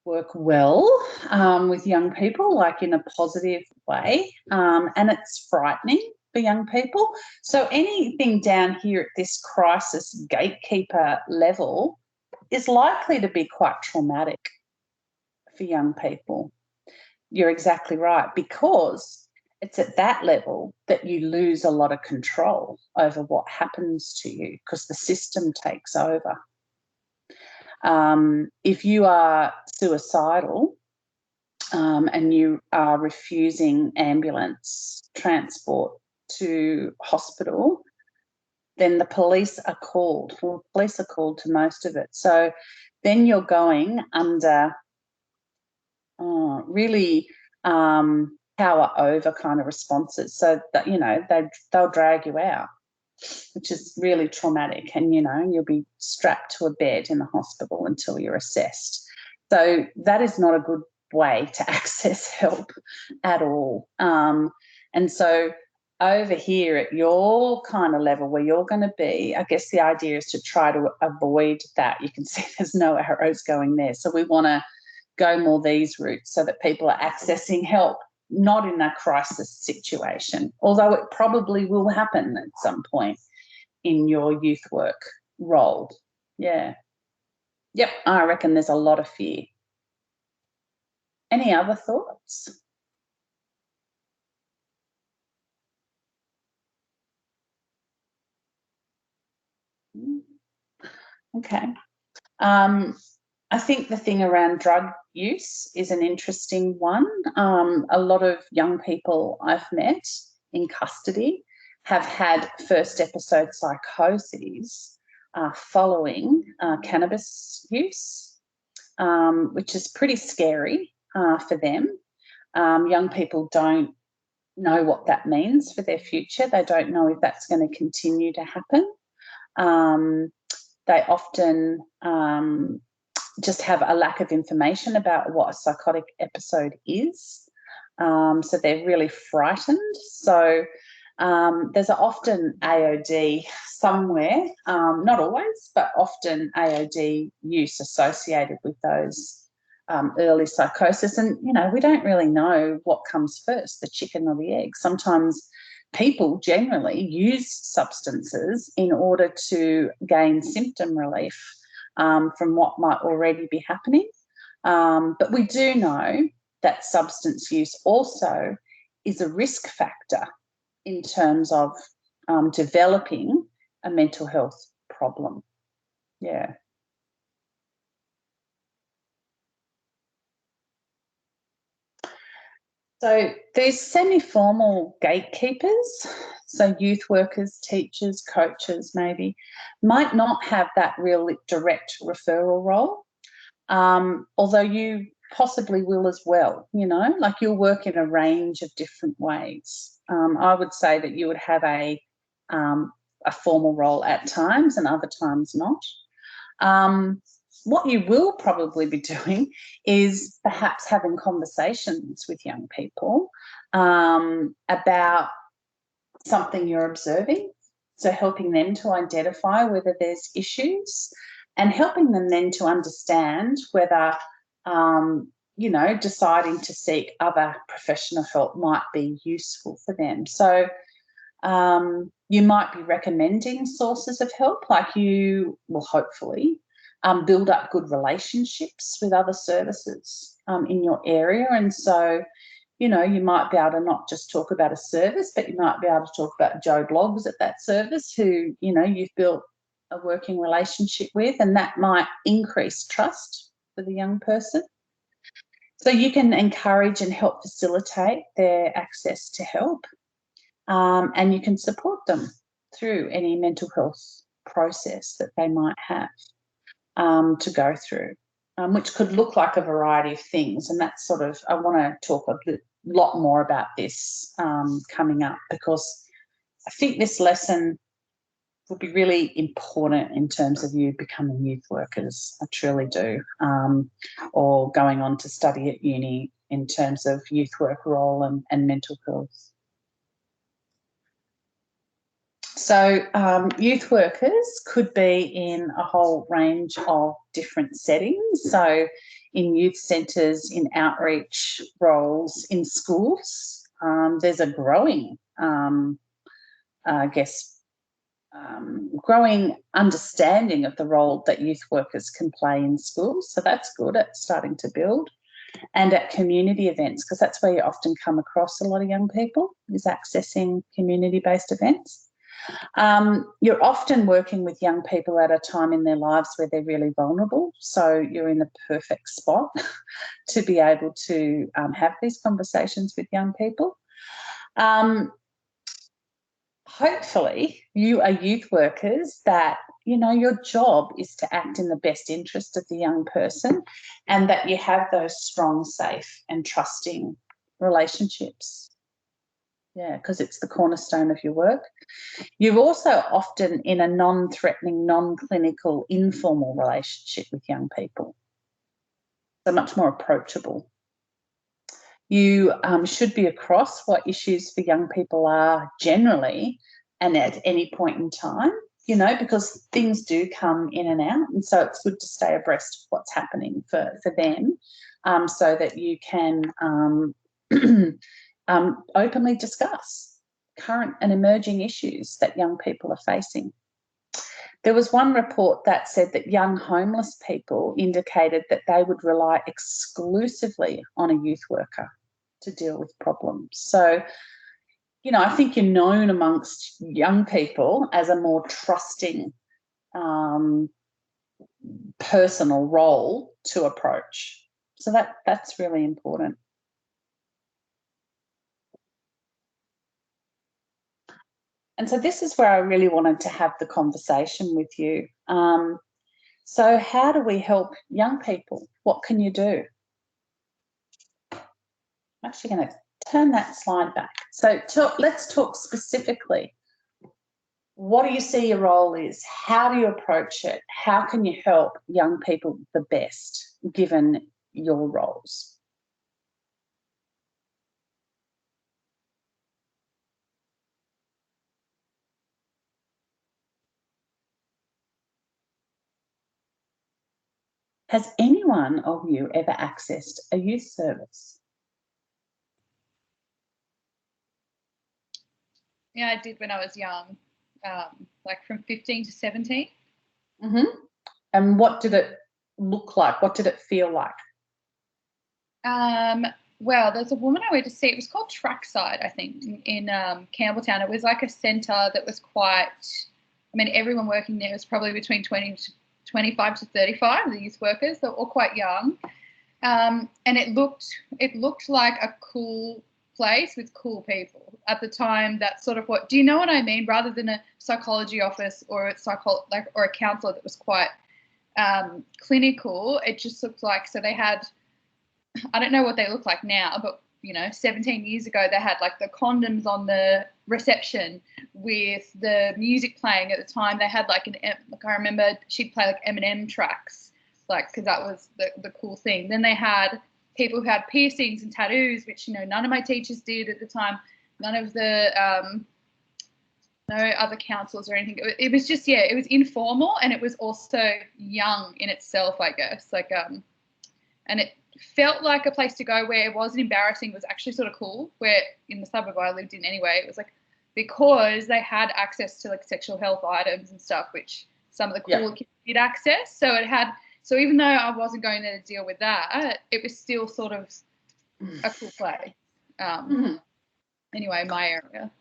work well with young people, like in a positive way, and it's frightening for young people. So anything down here at this crisis gatekeeper level is likely to be quite traumatic for young people. You're exactly right, because it's at that level that you lose a lot of control over what happens to you, because the system takes over. If you are suicidal and you are refusing ambulance transport to hospital, then the police are called. Well, police are called to most of it. So then you're going under really power over kind of responses. So that, you know, they'll drag you out, which is really traumatic. And, you know, you'll be strapped to a bed in the hospital until you're assessed. So that is not a good way to access help at all. And so over here at your kind of level where you're going to be, I guess the idea is to try to avoid that. You can see there's no arrows going there. So we want to go more these routes so that people are accessing help, not in a crisis situation, although it probably will happen at some point in your youth work role. Yeah. Yep, I reckon there's a lot of fear. Any other thoughts? Okay. I think the thing around drug use is an interesting one. A lot of young people I've met in custody have had first episode psychoses following cannabis use, which is pretty scary for them. Young people don't know what that means for their future. They don't know if that's going to continue to happen. They often just have a lack of information about what a psychotic episode is. So they're really frightened. So there's often AOD somewhere, not always, but often AOD use associated with those early psychosis. And, you know, we don't really know what comes first, the chicken or the egg. Sometimes people generally use substances in order to gain symptom relief from what might already be happening. But we do know that substance use also is a risk factor in terms of developing a mental health problem. Yeah. So there's semi-formal gatekeepers, so youth workers, teachers, coaches maybe, might not have that real direct referral role, although you possibly will as well, you know, like you'll work in a range of different ways. I would say that you would have a formal role at times and other times not. What you will probably be doing is perhaps having conversations with young people about something you're observing, so helping them to identify whether there's issues and helping them then to understand whether, you know, deciding to seek other professional help might be useful for them. So you might be recommending sources of help, like you will hopefully build up good relationships with other services in your area. And so, you know, you might be able to not just talk about a service, but you might be able to talk about Joe Bloggs at that service who, you know, you've built a working relationship with, and that might increase trust for the young person. So you can encourage and help facilitate their access to help, and you can support them through any mental health process that they might have to go through, which could look like a variety of things. And that's sort of, I want to talk a lot more about this coming up, because I think this lesson will be really important in terms of you becoming youth workers. I truly do, or going on to study at uni in terms of youth work role and mental health. So youth workers could be in a whole range of different settings. So in youth centres, in outreach roles, in schools, there's a growing, growing understanding of the role that youth workers can play in schools. So that's good, it's starting to build. And at community events, because that's where you often come across a lot of young people, is accessing community-based events. You're often working with young people at a time in their lives where they're really vulnerable, so you're in the perfect spot to be able to have these conversations with young people. Hopefully you are youth workers that, you know, your job is to act in the best interest of the young person, and that you have those strong, safe and trusting relationships. Yeah, because it's the cornerstone of your work. You're also often in a non-threatening, non-clinical, informal relationship with young people. So much more approachable. You should be across what issues for young people are generally and at any point in time, you know, because things do come in and out. And so it's good to stay abreast of what's happening for them, so that you can openly discuss current and emerging issues that young people are facing. There was one report that said that young homeless people indicated that they would rely exclusively on a youth worker to deal with problems. So, you know, I think you're known amongst young people as a more trusting personal role to approach. So that's really important. And so this is where I really wanted to have the conversation with you. So how do we help young people? What can you do? I'm actually going to turn that slide back. So let's talk specifically. What do you see your role is? How do you approach it? How can you help young people the best, given your roles? Has any one of you ever accessed a youth service? Yeah, I did when I was young, like from 15 to 17. Mm-hmm. And what did it look like? What did it feel like? Well, there's a woman I went to see. It was called Trackside, I think, in Campbelltown. It was like a centre that was quite, I mean, everyone working there was probably between 25 to 35, the youth workers. They're all quite young. And it looked like a cool place with cool people at the time. That's sort of what, do you know what I mean? Rather than a psychology office or or a counsellor that was quite clinical, it just looked like, so they had, I don't know what they look like now, but, you know, 17 years ago, they had like the condoms on the reception with the music playing at the time. They had like I remember she'd play like Eminem tracks, like, because that was the cool thing. Then they had people who had piercings and tattoos, which, you know, none of my teachers did at the time. None of the, no other counsellors or anything. It was just, yeah, it was informal, and it was also young in itself, I guess. Like, and it felt like a place to go where it wasn't embarrassing. It was actually sort of cool, where in the suburb I lived in anyway, it was like, because they had access to like sexual health items and stuff, which some of the cooler kids did access. So it had, so even though I wasn't going there to deal with that, it was still sort of a cool place. Anyway, my area.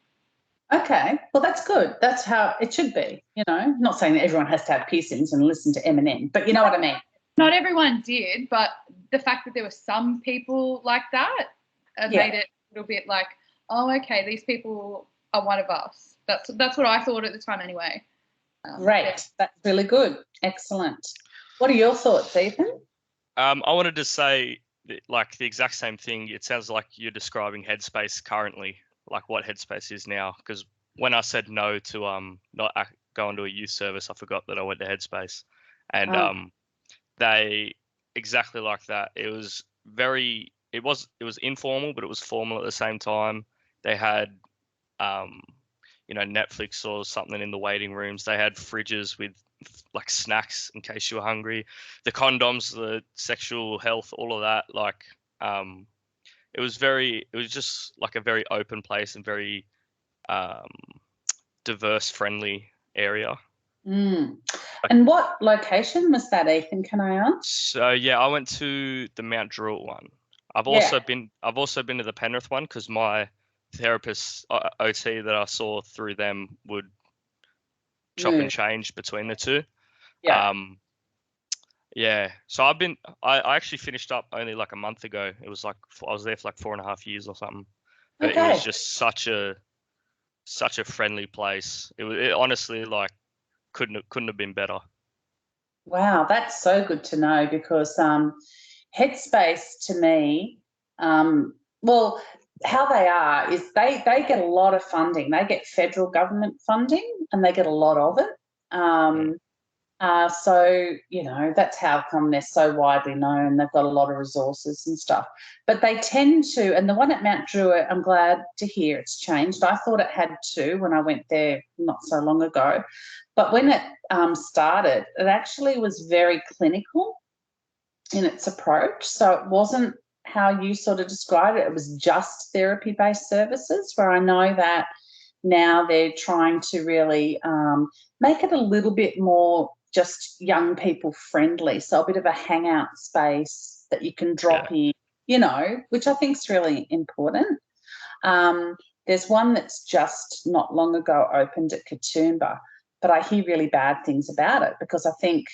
Okay, well, that's good. That's how it should be, you know. Not saying that everyone has to have piercings and listen to Eminem, but you know what I mean. Not everyone did, but the fact that there were some people like that made it a little bit like, oh, okay, these people are one of us. That's what I thought at the time anyway. Great. That's really good. Excellent. What are your thoughts, Ethan? I wanted to say like the exact same thing. It sounds like you're describing Headspace currently, like what Headspace is now. Because when I said no to not going to a youth service, I forgot that I went to Headspace, and they exactly like that. It was it was informal, but it was formal at the same time. They had you know, Netflix or something in the waiting rooms. They had fridges with like snacks in case you were hungry. The condoms, the sexual health, all of that. Like, it was just like a very open place and very diverse, friendly area. And what location was that, Ethan? Can I ask? So yeah, I went to the Mount Druitt one. I've also been to the Penrith one because my therapist OT that I saw through them would chop and change between the two. So I actually finished up only like a month ago. It was like I was there for like 4.5 years or something, but it was just such a friendly place. It honestly, like, couldn't have been better. Wow, that's so good to know, because Headspace to me, well, how they are is they get a lot of funding. They get federal government funding, and they get a lot of it. So, you know, that's how come they're so widely known. They've got a lot of resources and stuff. But they tend to, and the one at Mount Druitt, I'm glad to hear it's changed. I thought it had too when I went there not so long ago. But when it started, it actually was very clinical in its approach. So it wasn't how you sort of described it. It was just therapy-based services, where I know that now they're trying to really make it a little bit more just young people friendly. So a bit of a hangout space that you can drop in, you know, which I think is really important. There's one that's just not long ago opened at Katoomba, but I hear really bad things about it because I think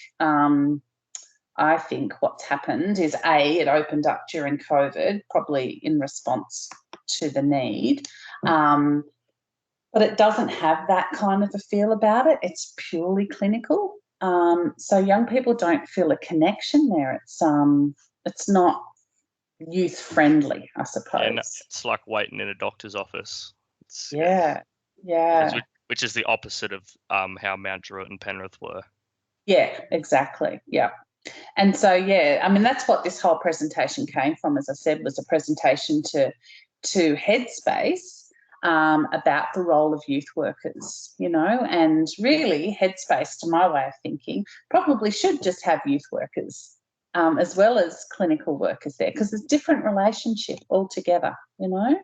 what's happened is, A, it opened up during COVID, probably in response to the need. But it doesn't have that kind of a feel about it. It's purely clinical. So young people don't feel a connection there. It's not youth friendly, I suppose. And it's like waiting in a doctor's office. It's, yeah. Which is the opposite of how Mount Druitt and Penrith were. Yeah, exactly. Yeah. And so, I mean, that's what this whole presentation came from, as I said, was a presentation to Headspace about the role of youth workers, you know, and really Headspace, to my way of thinking, probably should just have youth workers as well as clinical workers there, because there's different relationship altogether, you know,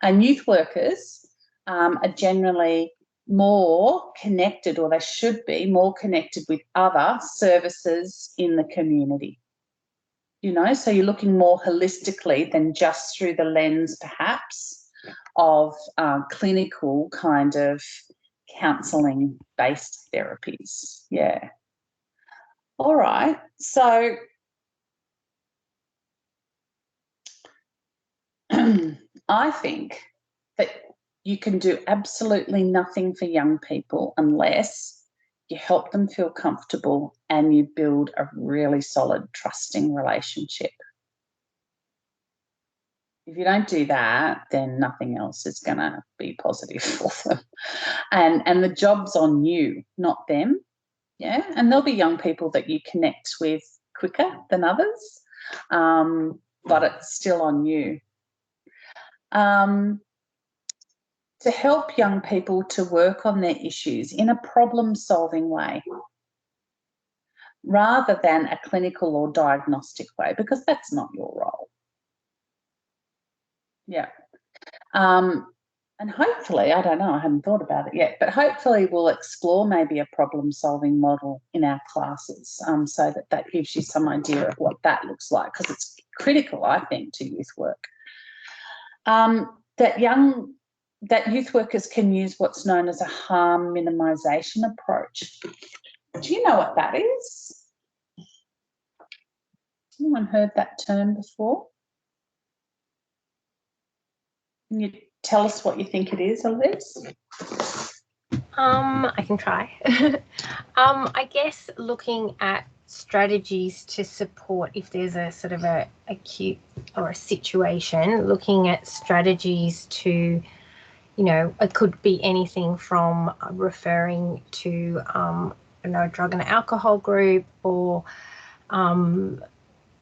and youth workers are generally more connected, or they should be more connected with other services in the community, you know, so you're looking more holistically than just through the lens perhaps of clinical kind of counselling based therapies. Yeah. All right. So I think that you can do absolutely nothing for young people unless you help them feel comfortable and you build a really solid, trusting relationship. If you don't do that, then nothing else is going to be positive for them. And the job's on you, not them. Yeah. And there'll be young people that you connect with quicker than others, but it's still on you. To help young people to work on their issues in a problem-solving way rather than a clinical or diagnostic way, because that's not your role. Yeah. And hopefully, I don't know, I haven't thought about it yet, but hopefully we'll explore maybe a problem-solving model in our classes so that gives you some idea of what that looks like, because it's critical, I think, to youth work. That youth workers can use what's known as a harm minimisation approach. Do you know what that is? Anyone heard that term before? Can you tell us what you think it is, Elise? I can try. I guess looking at strategies to support if there's a sort of a acute or a situation, looking at strategies to, you know, it could be anything from referring to a drug and alcohol group, or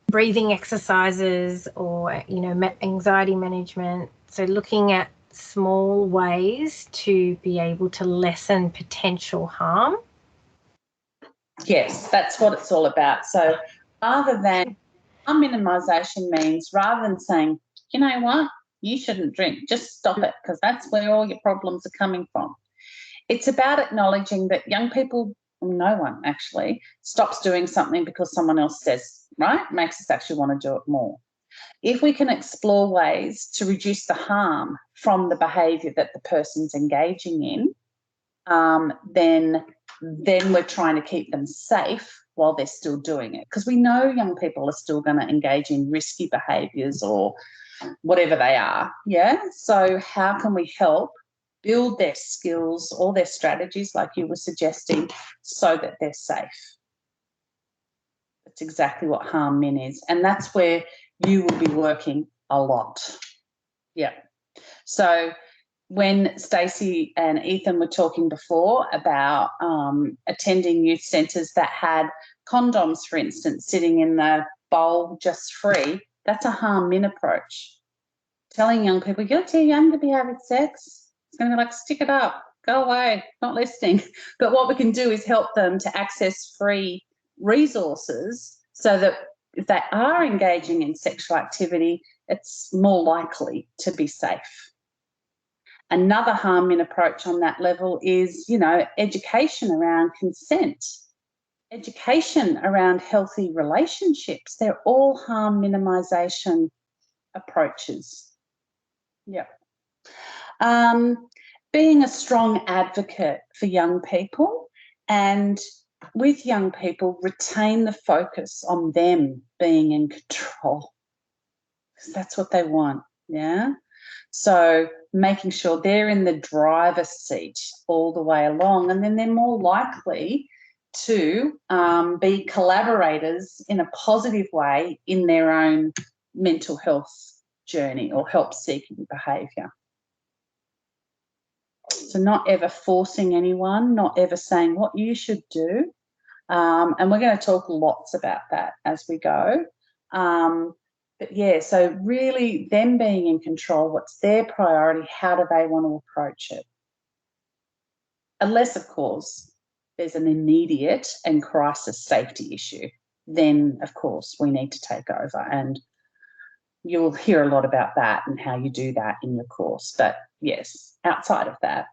breathing exercises, or, you know, anxiety management. So looking at small ways to be able to lessen potential harm. Yes, that's what it's all about. So rather than harm minimisation means, rather than saying, you know what, you shouldn't drink, just stop it because that's where all your problems are coming from. It's about acknowledging that young people, no one actually, stops doing something because someone else says, right, makes us actually want to do it more. If we can explore ways to reduce the harm from the behaviour that the person's engaging in, then we're trying to keep them safe while they're still doing it. Because we know young people are still going to engage in risky behaviours or whatever they are, yeah? So how can we help build their skills or their strategies, like you were suggesting, so that they're safe? That's exactly what harm min is. And that's where you will be working a lot. Yeah. So when Stacey and Ethan were talking before about attending youth centres that had condoms, for instance, sitting in the bowl just free, that's a harm-min approach. Telling young people, you're too young to be having sex. It's going to be like, stick it up, go away, not listening. But what we can do is help them to access free resources so that if they are engaging in sexual activity, it's more likely to be safe. Another harm-min approach on that level is, you know, education around consent, education around healthy relationships. They're all harm minimisation approaches. Yeah. Being a strong advocate for young people, and with young people, retain the focus on them being in control, because that's what they want. Yeah. So making sure they're in the driver's seat all the way along, and then they're more likely to be collaborators in a positive way in their own mental health journey or help-seeking behaviour. So not ever forcing anyone, not ever saying what you should do. And we're going to talk lots about that as we go. But yeah, so really them being in control, what's their priority, how do they want to approach it? Unless, of course, there's an immediate and crisis safety issue, then, of course, we need to take over. And you'll hear a lot about that and how you do that in your course. But yes, outside of that.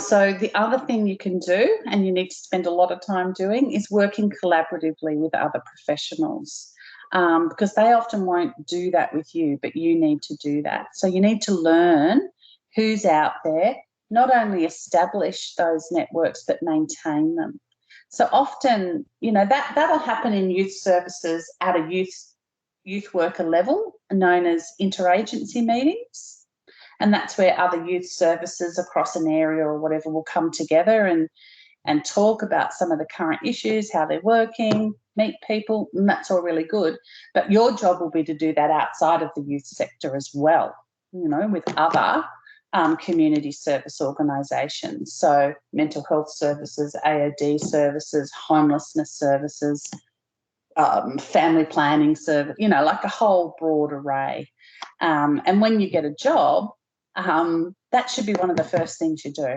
So the other thing you can do, and you need to spend a lot of time doing, is working collaboratively with other professionals. Because they often won't do that with you, but you need to do that. So you need to learn who's out there, not only establish those networks, but maintain them. So often, you know, that'll happen in youth services at a youth worker level, known as interagency meetings. And that's where other youth services across an area or whatever will come together and talk about some of the current issues, how they're working, meet people, and that's all really good. But your job will be to do that outside of the youth sector as well, you know, with other community service organisations. So mental health services, AOD services, homelessness services, family planning service, you know, like a whole broad array. And when you get a job, that should be one of the first things you do.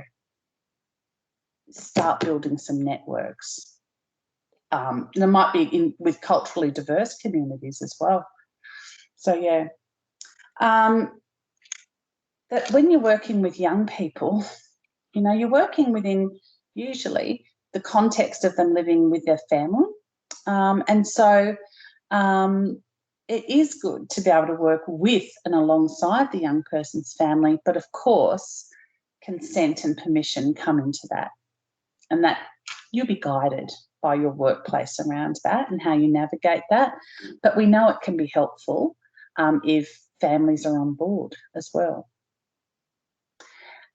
Start building some networks. There might be with culturally diverse communities as well. So yeah, that when you're working with young people, you know, you're working within usually the context of them living with their family, and so it is good to be able to work with and alongside the young person's family, but of course, consent and permission come into that, and that you'll be guided by your workplace around that and how you navigate that. But we know it can be helpful if families are on board as well.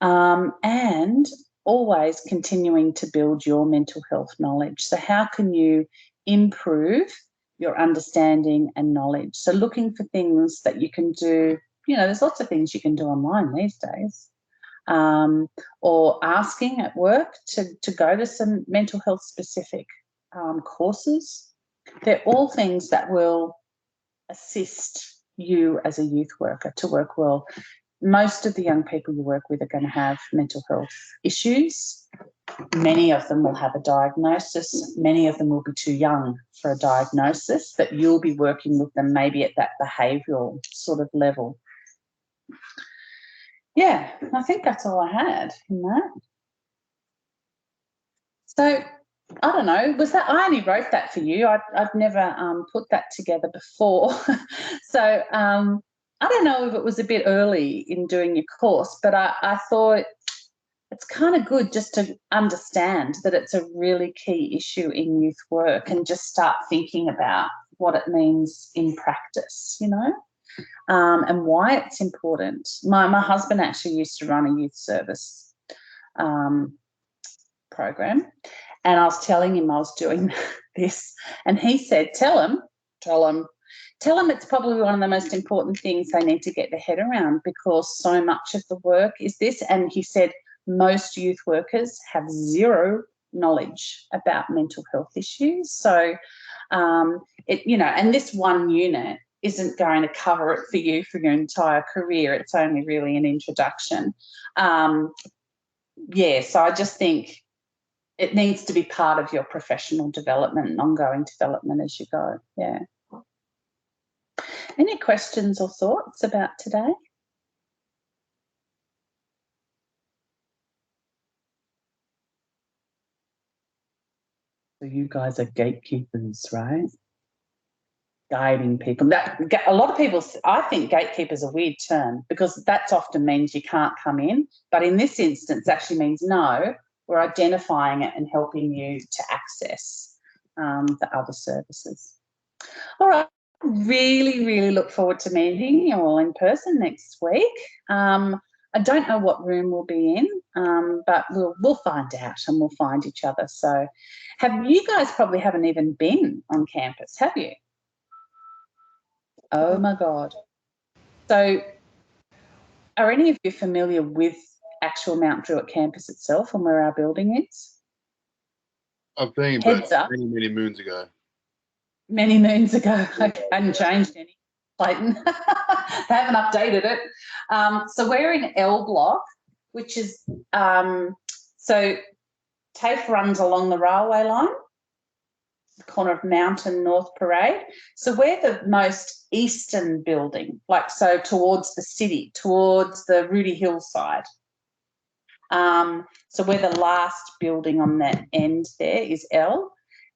And always continuing to build your mental health knowledge. So how can you improve your understanding and knowledge? So looking for things that you can do, you know, there's lots of things you can do online these days. Or asking at work to go to some mental health specific courses. They're all things that will assist you as a youth worker to work well. Most of the young people you work with are going to have mental health issues. Many of them will have a diagnosis. Many of them will be too young for a diagnosis, but you'll be working with them maybe at that behavioural sort of level. Yeah, I think that's all I had in that. So, I don't know, was that, I only wrote that for you. I'd never put that together before. So, I don't know if it was a bit early in doing your course, but I thought it's kind of good just to understand that it's a really key issue in youth work and just start thinking about what it means in practice, you know, and why it's important. My husband actually used to run a youth service program, and I was telling him I was doing this, and he said, tell him tell them it's probably one of the most important things they need to get their head around, because so much of the work is this. And he said most youth workers have zero knowledge about mental health issues. So, and this one unit isn't going to cover it for you for your entire career. It's only really an introduction. So I just think it needs to be part of your professional development and ongoing development as you go. Yeah. Any questions or thoughts about today? So you guys are gatekeepers, right? Guiding people. A lot of people, I think gatekeeper is a weird term, because that often means you can't come in. But in this instance, actually means no, we're identifying it and helping you to access the other services. All right. Really, really look forward to meeting you all in person next week. I don't know what room we'll be in, but we'll find out and we'll find each other. So you guys probably haven't even been on campus, have you? Oh my God. So are any of you familiar with actual Mount Druitt campus itself and where our building is? I've been, Heads but up. many moons ago. Many moons ago. I hadn't changed any, Clayton. They haven't updated it. So we're in L block, which is, so TAFE runs along the railway line, the corner of Mountain North Parade. So we're the most eastern building, so towards the city, towards the Rudy Hill side. So we're the last building on that end there is L.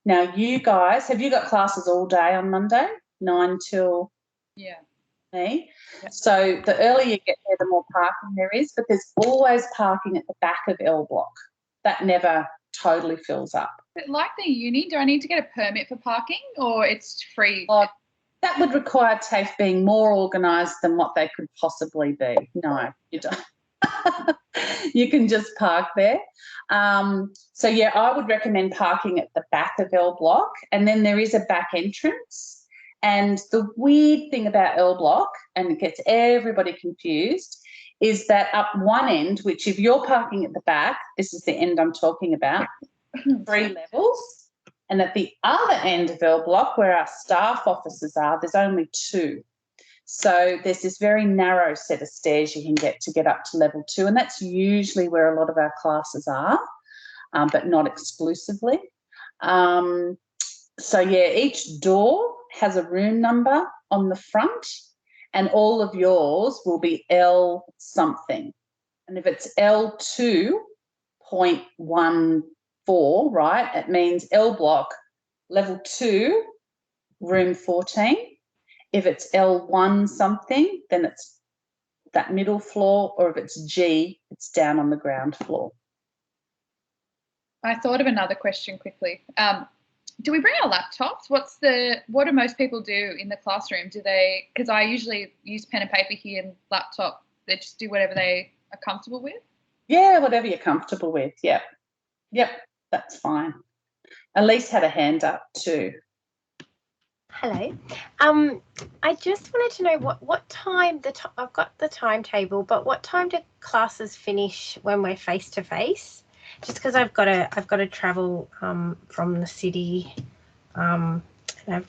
Now, you guys, have you got classes all day on Monday, 9 till? Yeah. Me? Yep. So the earlier you get there, the more parking there is, but there's always parking at the back of L block. That never totally fills up. But like the uni, do I need to get a permit for parking, or it's free? That would require TAFE being more organised than what they could possibly be. No, you don't. You can just park there. So, yeah, I would recommend parking at the back of L block, and then there is a back entrance. And the weird thing about L block, and it gets everybody confused, is that up one end, which if you're parking at the back, this is the end I'm talking about, 3 levels. And at the other end of L block, where our staff offices are, there's only 2. So there's this very narrow set of stairs you can get up to level 2, and that's usually where a lot of our classes are, but not exclusively. So, yeah, each door has a room number on the front, and all of yours will be L something. And if it's L2.14, right, it means L block, level 2, room 14. If it's L1 something, then it's that middle floor, or if it's G, it's down on the ground floor. I thought of another question quickly. Do we bring our laptops? What do most people do in the classroom? Do they, because I usually use pen and paper here and laptop, they just do whatever they are comfortable with? Yeah, whatever you're comfortable with. Yep, that's fine. Elise had a hand up too. Hello. I just wanted to know what time I've got the timetable, but what time do classes finish when we're face to face? Just because I've got to travel from the city, and I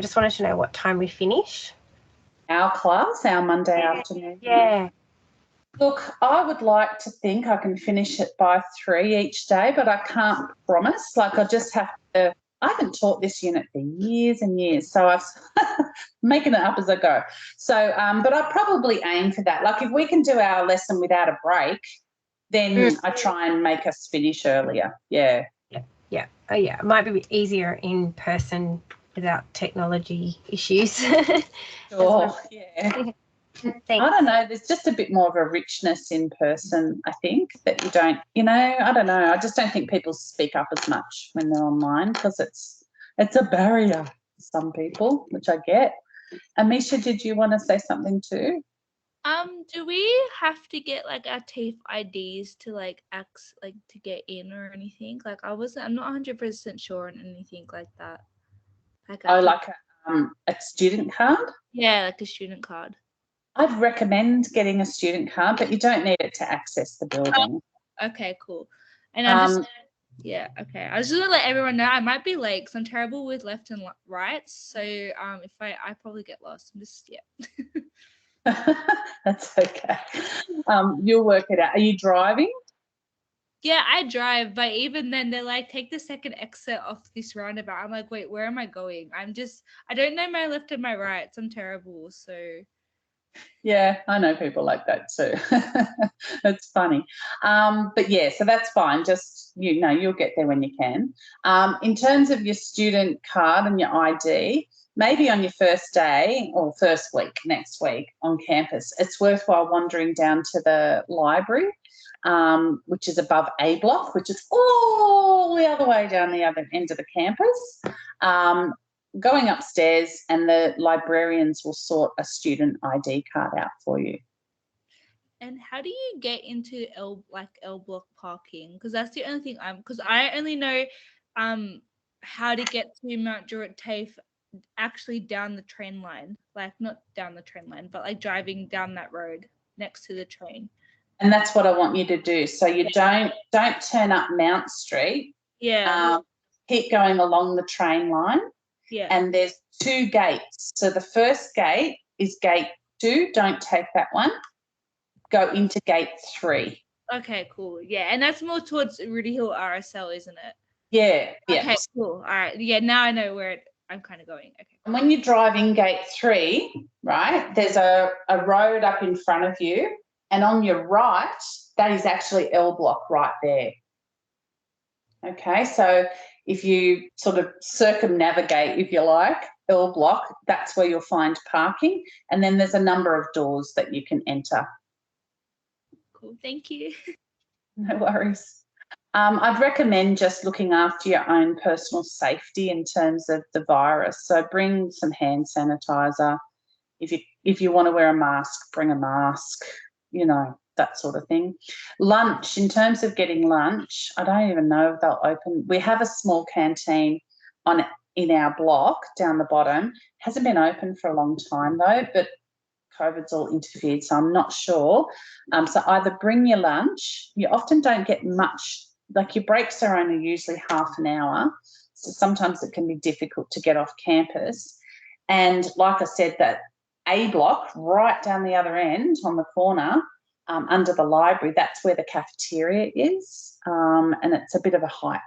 just wanted to know what time we finish. Our class, our Monday afternoon. Yeah. Look, I would like to think I can finish it by 3 each day, but I can't promise. I just have to. I haven't taught this unit for years and years, so I'm making it up as I go. So, but I probably aim for that. If we can do our lesson without a break, then I try and make us finish earlier. Yeah. Yeah. Oh, yeah. It might be easier in person without technology issues. Sure. Yeah. Thanks. I don't know. There's just a bit more of a richness in person, I think, that you don't, I don't know. I just don't think people speak up as much when they're online, because it's a barrier for some people, which I get. Amisha, did you want to say something too? Do we have to get our TAFE IDs to to get in or anything? I'm not 100% sure on anything like that. a student card? Yeah, like a student card. I'd recommend getting a student card, but you don't need it to access the building. Okay, cool. And I'm just yeah, okay. I was just gonna let everyone know I might be late because I'm terrible with left and right. So if I probably get lost. I'm just That's okay. You'll work it out. Are you driving? Yeah, I drive, but even then they're like, take the second exit off this roundabout. I'm like, wait, where am I going? I don't know my left and my rights. I'm terrible. So Yeah, I know people like that too. It's funny. But yeah, so that's fine. Just, you'll get there when you can. In terms of your student card and your ID, maybe on your first day or first week, next week on campus, it's worthwhile wandering down to the library, which is above A block, which is all the other way down the other end of the campus. Going upstairs, and the librarians will sort a student ID card out for you. And how do you get into L block parking? Because that's the only thing because I only know how to get to Mount Druitt TAFE actually down the train line, like not down the train line, but like driving down that road next to the train. And that's what I want you to do. So you don't turn up Mount Street. Yeah. Keep going along the train line. Yeah. And there's 2 gates. So the first gate is gate 2. Don't take that one. Go into gate 3. Okay, cool. Yeah, and that's more towards Rudy Hill RSL, isn't it? Yeah. Okay, cool. All right. Yeah, now I know where I'm kind of going. Okay. And when you're driving gate 3, right, there's a road up in front of you, and on your right, that is actually L block right there. Okay, so if you sort of circumnavigate, if you like, L block, that's where you'll find parking. And then there's a number of doors that you can enter. Cool, thank you. No worries. I'd recommend just looking after your own personal safety in terms of the virus. So bring some hand sanitizer. If you want to wear a mask, bring a mask, that sort of thing. Lunch, in terms of getting lunch, I don't even know if they'll open. We have a small canteen in our block down the bottom. Hasn't been open for a long time though, but COVID's all interfered, so I'm not sure. So either bring your lunch. You often don't get much, like your breaks are only usually half an hour, so sometimes it can be difficult to get off campus. And like I said, that A block right down the other end on the corner, under the library, that's where the cafeteria is, and it's a bit of a hike.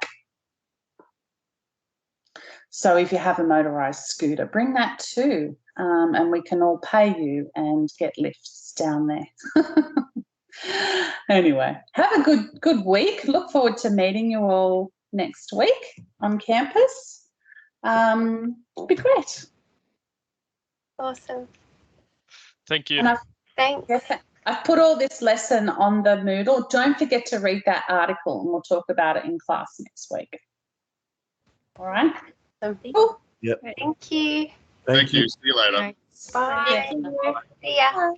So if you have a motorised scooter, bring that too, and we can all pay you and get lifts down there. Anyway, have a good week. Look forward to meeting you all next week on campus. It'll be great. Awesome. Thank you. Thanks. I've put all this lesson on the Moodle. Don't forget to read that article, and we'll talk about it in class next week. All right? Cool. Yep. Thank you. Thank you. See you later. Bye. See ya.